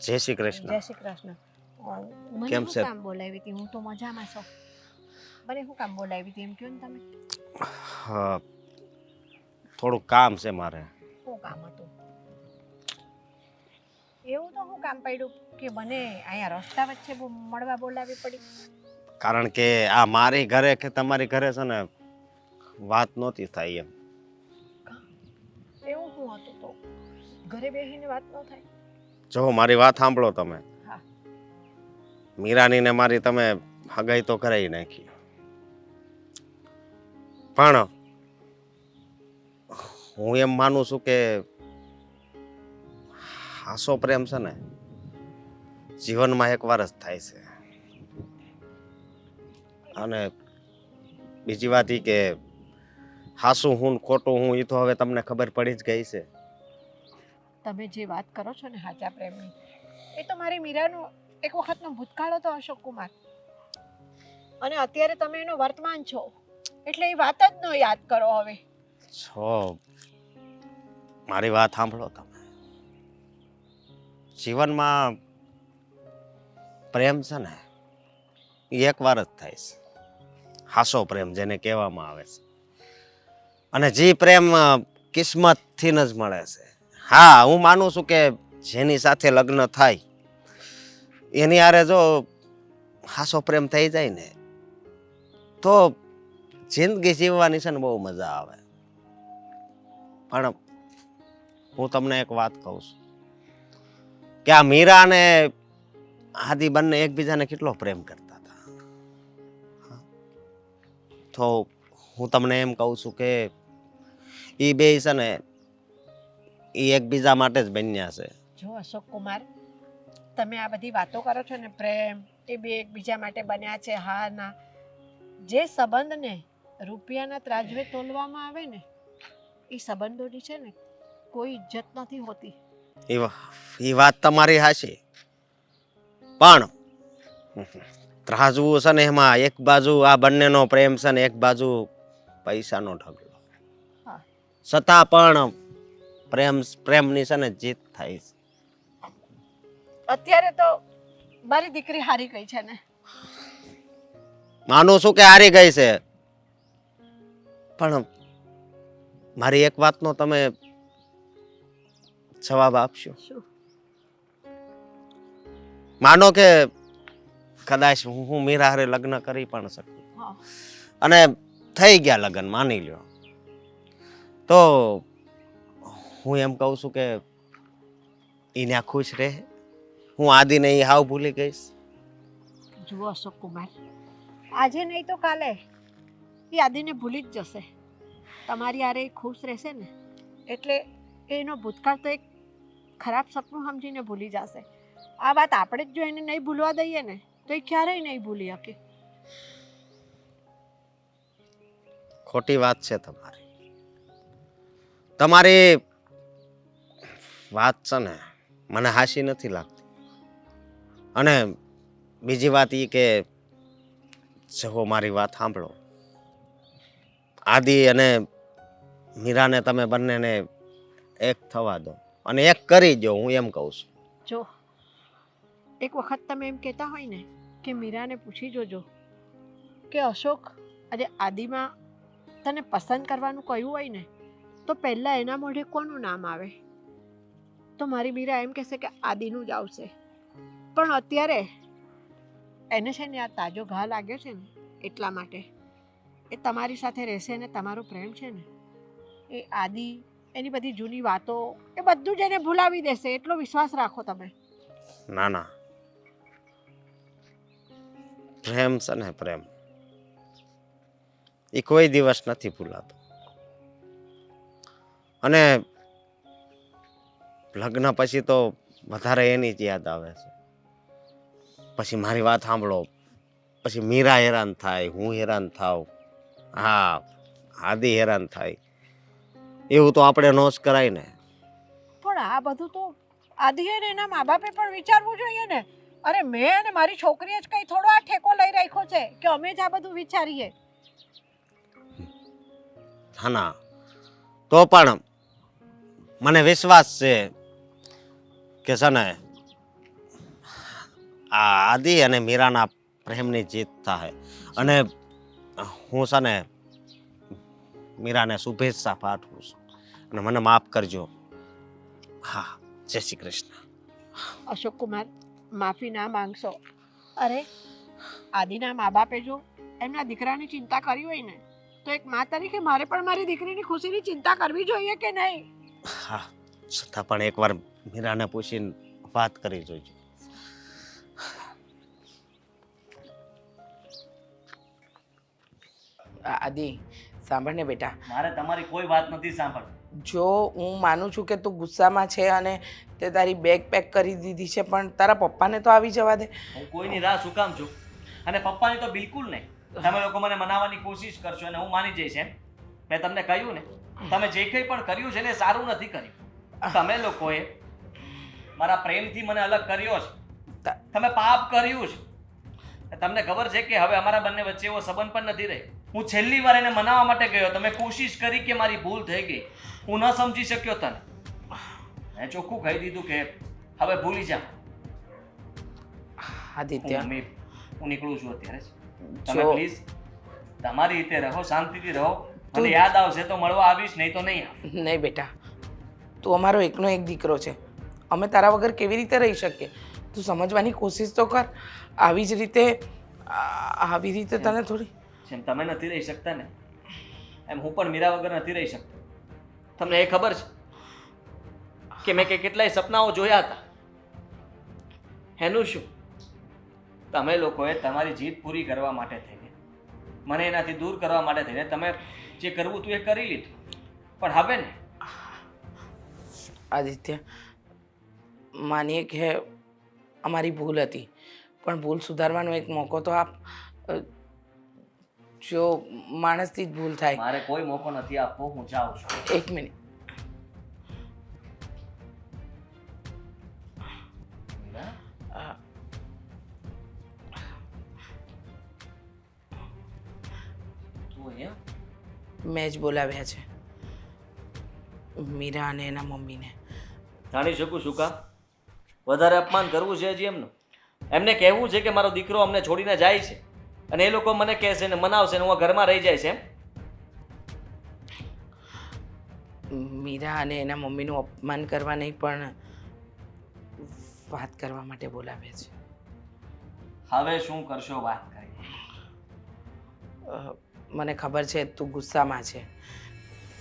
જય શ્રી કૃષ્ણ. જય શ્રી કૃષ્ણ. મને કેમ શું છે? કામ બોલાવી હતી? હું તો મજામાં છું. મને શું કામ બોલાવી હતી એમ કહો ને તમે. હા, થોડું કામ છે મારે. શું કામ હતું? એવું તો શું કામ પડ્યું કે મને અહીંયા રસ્તા વચ્ચે મળવા બોલાવી પડી? કારણ કે આ મારી ઘરે કે તમારી ઘરે છે ને વાત નહોતી થાય એમ. એવું શું હતું તો ઘરે બેસીને વાત ન થાય? જો મારી વાત સાંભળો તમે. હા. મીરાની ને મારી તમે હગાઈ તો કરાવી નાખી, પણ હું એમ માનું છું કે હાસો પ્રેમ છે ને જીવનમાં એકવાર જ થાય છે. અને બીજી વાત એ કે હાસું હું ને ખોટું હું એ તો હવે તમને ખબર પડી જ ગઈ છે. તમે જે વાત કરો છો ને સાચા પ્રેમની, એ તો મારી મીરાનો એક વખતનો ભૂતકાળ હતો અશોક કુમાર, અને અત્યારે તમે એનો વર્તમાન છો, એટલે એ વાત જ ન યાદ કરો હવે. છો મારી વાત સાંભળો તમે. જીવનમાં પ્રેમ છે ને એ એકવાર જ થાય છે, હાસો પ્રેમ જેને કહેવામાં આવે છે. અને જે પ્રેમ કિસ્મતથી જ મળે છે. હા, હું માનું છું કે જેની સાથે લગ્ન થાય એની હારે જો હાસો પ્રેમ થઈ જાય ને તો જિંદગી જીવવાની છે ને બહુ મજા આવે. પણ હું તમને એક વાત કહું છું કે આ મીરા અને આદિ બંને એકબીજાને કેટલો પ્રેમ કરતા હતા. તો હું તમને એમ કહું છું કે એ બે છે ને એ એકબીજા માટે જ બન્યા છે. જો અશોક કુમાર, તમે આ બધી વાતો કરો છો ને, પ્રેમ એ બે એકબીજા માટે બન્યા છે, હા ના, જે સંબંધને રૂપિયાના ત્રાજવે તોલવામાં આવે ને એ સંબંધોની છે ને કોઈ ઇજ્જત નથી હોતી. એ વાત તમારી હાચી, પણ ત્રાજવું છે ને એમાં એક બાજુ આ બંનેનો પ્રેમ છે ને એક બાજુ પૈસાનો ઢગલો, હા. છતાં પણ પ્રેમની છે ને જીત થાય છે. અત્યારે તો મારી દીકરી હારી ગઈ છે ને. માનું છું કે હારી ગઈ છે, પણ મારી એક વાતનો તમે જવાબ આપશો? શું? માનો કે કદાચ હું મીરા હારે લગ્ન કરી પણ શકું હા. અને થઈ ગયા લગ્ન, માની લ્યો, તો હું એમ કહું છું કે એને ખુશ રહે? હું આદિને એ હાવ ભૂલી ગઈશ? જુઓ અશોક કુમાર, આજે નહીં તો કાલે એ આદિને ભૂલી જ જશે. તમારી હારે એ ખુશ રહેશે ને એટલે એનો ભૂતકાળ તો એક ખરાબ સપનું સમજીને ભૂલી જશે. આ વાત આપણે જ જો એને નહીં ભૂલવા દઈએ ને તો એ ક્યારેય નહીં ભૂલી શકે. ખોટી વાત છે તમારી વાત છે ને મને હાસી નથી લાગતી. અને બીજી વાત એ કે જો મારી વાત સાંભળો, આદિ અને મીરાને તમે બંનેને એક થવા દો અને એક કરી દો, હું એમ કહું છું. જો એક વખત તમે એમ કહેતા હોય ને કે મીરાને પૂછી જોજો કે અશોક અને આદિમાં તને પસંદ કરવાનું કહ્યું હોય ને તો પહેલાં એના મોઢે કોનું નામ આવે? તો મારી મીરા એમ કહેશે કે આદિનું જ આવશે. પણ અત્યારે એને છે ને આ તાજો ઘા લાગ્યો છે ને એટલા માટે એ તમારી સાથે રહેશે ને તમારો પ્રેમ છે ને એ આદિ એની બધી જૂની વાતો એ બધું જ એને ભૂલાવી દેશે, એટલો વિશ્વાસ રાખો તમે. ના ના, પ્રેમ છે ને પ્રેમ એ કોઈ દિવસ નથી ભૂલાતો. અને લગ્ન પછી તો વધારે એની જ યાદ આવે છે. પછી મારી વાત સાંભળો, પછી મીરા હેરાન થાય, હું હેરાન થાવ, હા આદિ હેરાન થાય, એવું તો આપણે નો જ કરાય ને. પણ આ બધું તો આદિએ ને એના મા બાપે પણ વિચારવું જોઈએ ને. અરે મેં અને મારી છોકરીએ જ કઈ થોડો આ ઠેકો લઈ રાખ્યો છે કે અમે જ આ બધું વિચારીએ. હા ના, તો પણ મને વિશ્વાસ છે કે છે ને આ આદિ અને મીરાના પ્રેમની જીત થાય. અને હું છે ને મીરાને શુભેચ્છા પાઠવું છું અને મને માફ કરજો. હા, જય શ્રી કૃષ્ણ. અશોક કુમાર, માફી ના માંગશો. અરે આદિના મા બાપે જો એમના દીકરાની ચિંતા કરી હોય ને તો એક મા તરીકે મારે પણ મારી દીકરીની ખુશીની ચિંતા કરવી જોઈએ કે નહીં? હા, છતાં પણ એકવાર મીરાને પૂછીને વાત કરી જોઈજો. આદિ સાંભળ ને બેટા, મારે તમારી કોઈ વાત નથી સાંભળવી. જો હું માનું છું કે તું ગુસ્સામાં છે અને તે તારી બેગ પેક કરી દીધી છે, પણ તારા પપ્પાને તો આવી જવા દે. હું કોઈની રાહ શું કામ છું? અને પપ્પાની તો બિલકુલ નહીં. તમે લોકો મને મનાવવાની કોશિશ કરશો અને હું માની જઈશ એમ? મેં તમને કહ્યું ને, તમે જે કંઈ પણ કર્યું છે ને એ સારું નથી કર્યું. તમે લોકોએ મારા પ્રેમથી મને અલગ કર્યો છે. તા- તમે પાપ કર્યું છે. તમને ખબર છે કે હવે અમારા બંને વચ્ચે એવો સંબંધ પણ નથી રહ્યો. હું છેલ્લી વાર એને મનાવવા માટે ગયો. તમે કોશિશ કરી કે મારી ભૂલ થઈ ગઈ. હું ન સમજી શક્યો તને. મેં ચોખ્ખું કહી દીધું કે હવે ભૂલી જા. આદિત્ય મમ્મી, હું નીકળું છું અત્યારે જ. તમે જો પ્લીઝ તમારી રીતે રહો, શાંતિથી રહો. મને યાદ આવશે તો મળવા આવીશ, નહીં તો નહીં આવ. નહીં બેટા, તું અમારો એકનો એક દીકરો છે. અમે તારા વગર કેવી રીતે રહી શકીએ? તું સમજવાની કોશિશ તો કર. આવી જ રીતે આવી રીતે તને થોડી જેમ તમે નથી રહી શકતા ને, એમ હું પણ મીરા વગર નથી રહી શકતો. તમને એ ખબર છે કે મેં કેટલાય સપનાઓ જોયા હતા. એનું શું? તમે લોકોએ તમારી જીદ પૂરી કરવા માટે થઈને, મને એનાથી દૂર કરવા માટે થઈને તમે જે કરવું હતું એ કરી લીધું. પણ હવે ને, આદિત્ય, માનીએ કે અમારી ભૂલ હતી, પણ ભૂલ સુધારવાનો એક મોકો તો આપ. જો માણસથી જ ભૂલ થાય. મારે કોઈ મોકો નથી આપવો. હું જાઉં છું. એક મિનિટ. મીરા, અ, તું અહીંયા? મેં જ બોલાવ્યા છે મીરા અને એના મમ્મીને. જાણી શકું છું કા? વધારે અપમાન કરવું છે હજી એમનું? એમને કહેવું છે કે મારો દીકરો અમને છોડીને જાય છે અને એ લોકો મને કહેશે ને મનાવશે ને હું આ ઘરમાં રહી જાય છે એમ? મીરા અને એના મમ્મીનું અપમાન કરવા નહીં, પણ વાત કરવા માટે બોલાવે છે. હવે શું કરશો વાત કરી? મને ખબર છે તું ગુસ્સામાં છે.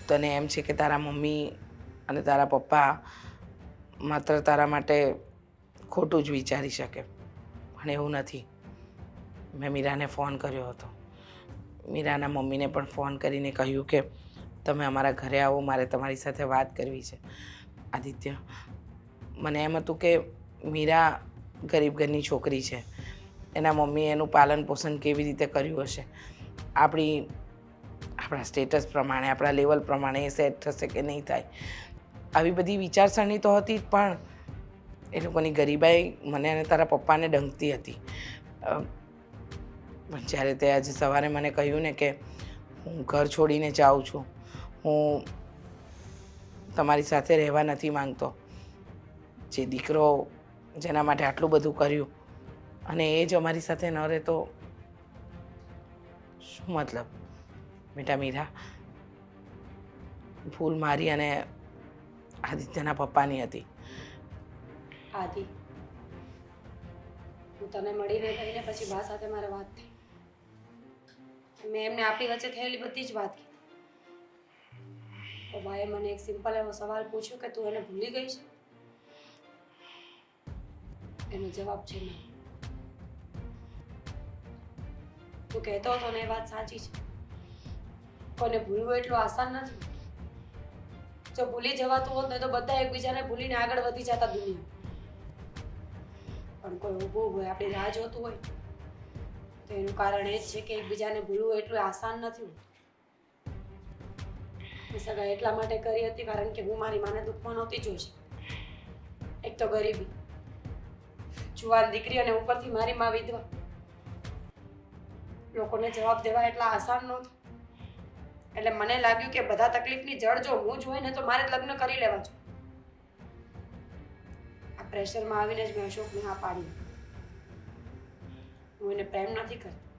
તને એમ છે કે તારા મમ્મી અને તારા પપ્પા માત્ર તારા માટે ખોટું જ વિચારી શકે, પણ એવું નથી. મેં મીરાને ફોન કર્યો હતો. મીરાના મમ્મીને પણ ફોન કરીને કહ્યું કે તમે અમારા ઘરે આવો, મારે તમારી સાથે વાત કરવી છે. આદિત્ય, મને એમ હતું કે મીરા ગરીબ ઘરની છોકરી છે, એના મમ્મીએ એનું પાલન પોષણ કેવી રીતે કર્યું હશે, આપણા સ્ટેટસ પ્રમાણે, આપણા લેવલ પ્રમાણે એ સેટ થશે કે નહીં થાય, આવી બધી વિચારસરણી તો હતી જ. પણ એ લોકોની ગરીબાઈ મને અને તારા પપ્પાને ડંકતી હતી. પણ જ્યારે તે આજે સવારે મને કહ્યું ને કે હું ઘર છોડીને જાઉં છું, હું તમારી સાથે રહેવા નથી માંગતો, જે દીકરો જેના માટે આટલું બધું કર્યું અને એ જ અમારી સાથે ન રહે તો શું મતલબ? બેટા મીરા, ભૂલ મારી અને આદિત્યના પપ્પાની હતી. આદિ, હું તને મળીને ગઈને પછી બા સાથે મારે વાત થઈ. મેં એમને આપણી વચ્ચે થયેલી બધી જ વાત કીધી. તો બાએ મને એક સિમ્પલ એવો સવાલ પૂછ્યો કે તું એને ભૂલી ગઈ છે? એનો જવાબ છે ના. તું કહેતો હતો ને એ વાત સાચી છે. કોને ભૂલવું એટલું આસાન નથી. જો ભૂલી જવાતું હોત ને તો બધા એકબીજાને ભૂલીને આગળ વધી જતા દુનિયા. પણ કોઈ ઊભું હોય, આપણી રાહ જોતું હોય, તો એનું કારણ એ જ છે કે એકબીજાને ભૂલવું એટલું આસાન નથી. મેં સગા એટલા માટે કરી હતી કારણ કે હું મારી માને દુઃખમાં નહોતી જોઈ શકતી. એક તો ગરીબી, જુવાન દીકરી અને ઉપરથી મારી માં વિધવા. લોકોને જવાબ દેવા એટલા આસાન નહોતું. એટલે મને લાગ્યું કે બધા તકલીફની જડ જો હું જ હોય ને તો મારે જ લગ્ન કરી લેવા જોઈએ. આ પ્રેશરમાં આવીને જ મેં અશોકને હા પાડી. હું એને પ્રેમ નથી કરતી,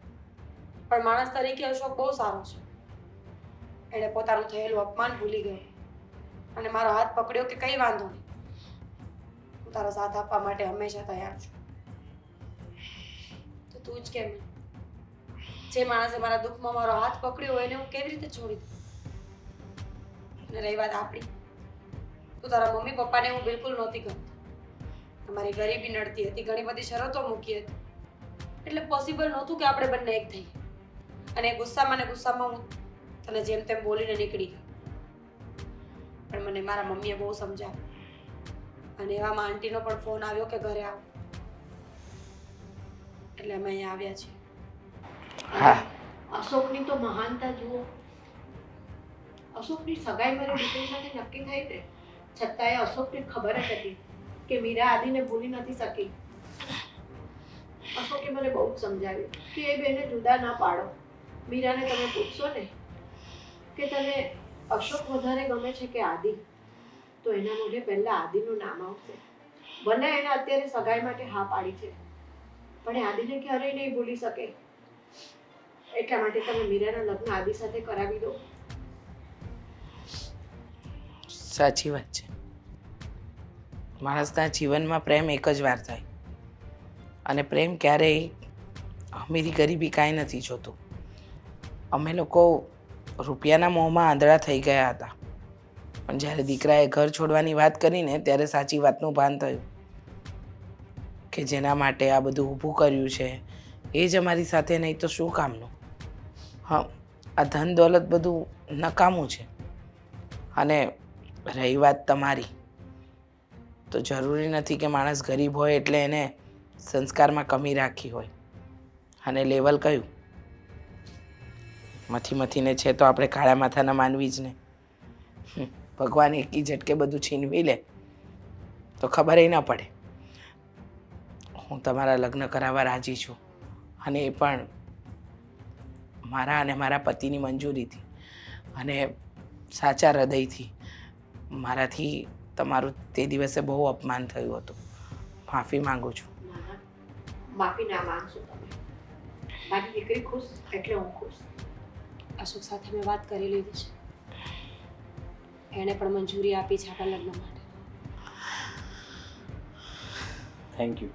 પણ માણસ તરીકે અશોક બહુ સારો છે. એણે પોતાનું થયેલું અપમાન ભૂલી ગયો અને મારો હાથ પકડ્યો કે કંઈ વાંધો નહીં, હું તારો સાથ આપવા માટે હંમેશા તૈયાર છું. તો તું જ કેમ? જે માણસે મારા દુઃખમાં મારો હાથ પકડ્યો હોય એને હું કેવી રીતે છોડી દઉં? અને રહી વાત આપણી, તો તારા મમ્મી પપ્પાને હું બિલકુલ નહોતી ગમતી. અમારી ગરીબી નડતી હતી, ઘણી બધી શરતો મૂકી હતી, એટલે પોસિબલ નહોતું કે આપણે બંને એક થઈએ. અને ગુસ્સામાં ને ગુસ્સામાં હું તને જેમ તેમ બોલીને નીકળી ગઈ. પણ મને મારા મમ્મીએ બહુ સમજાવ્યું અને એવામાં આંટીનો પણ ફોન આવ્યો કે ઘરે આવો, એટલે અમે અહીંયા આવ્યા છીએ. હા, અશોકની તો મહાનતા જુઓ. અશોકની સગાઈ મારી દીકરી સાથે નક્કી થઈ ને છતાંય અશોકને ખબર જ હતી કે મીરા આદિને ભૂલી નથી શકી. અશોકે મને બહુ જ સમજાવ્યું કે એ બેને જુદા ના પાડો. મીરાને તમે પૂછશો ને કે તને અશોક વધારે ગમે છે કે આદિ, તો એના મોઢે પહેલા આદિનું નામ આવશે. ભલે એને અત્યારે સગાઈ માટે હા પાડી છે, પણ એ આદિને ક્યારેય નહીં ભૂલી શકે. એટલા માટે તમે મીરાના લગ્ન આદિ સાથે કરાવી દો. સાચી વાત છે. માણસના જીવનમાં પ્રેમ એક જ વાર થાય અને પ્રેમ ક્યારેય અમીરી ગરીબી કાંઈ નથી જોતું. અમે લોકો રૂપિયાના મોહમાં આંધળા થઈ ગયા હતા, પણ જ્યારે દીકરાએ ઘર છોડવાની વાત કરીને ત્યારે સાચી વાતનું ભાન થયું કે જેના માટે આ બધું ઊભું કર્યું છે એ જ અમારી સાથે નહીં તો શું કામનું. હા, આ ધન દોલત બધું નકામું છે. અને રહી વાત તમારી, તો જરૂરી નથી કે માણસ ગરીબ હોય એટલે એને સંસ્કારમાં કમી રાખી હોય. અને લેવલ કયું? મથીને છે તો આપણે કાળા માથાના માનવી જ ને. ભગવાન એકી ઝટકે બધું છીનવી લે તો ખબર ન પડે. હું તમારા લગ્ન કરાવવા રાજી છું, અને એ પણ મારા અને મારા પતિની મંજૂરીથી અને સાચા હૃદયથી. મારાથી તમારું તે દિવસે બહુ અપમાન થયું હતું, માફી માંગુ છું. માફી ના માંગશો તમે. મારી દીકરી ખુશ એટલે હું ખુશ. અશોક સાથે મેં વાત કરી લીધી છે, એણે પણ મંજૂરી આપી છે આપણા લગ્ન માટે. Thank you.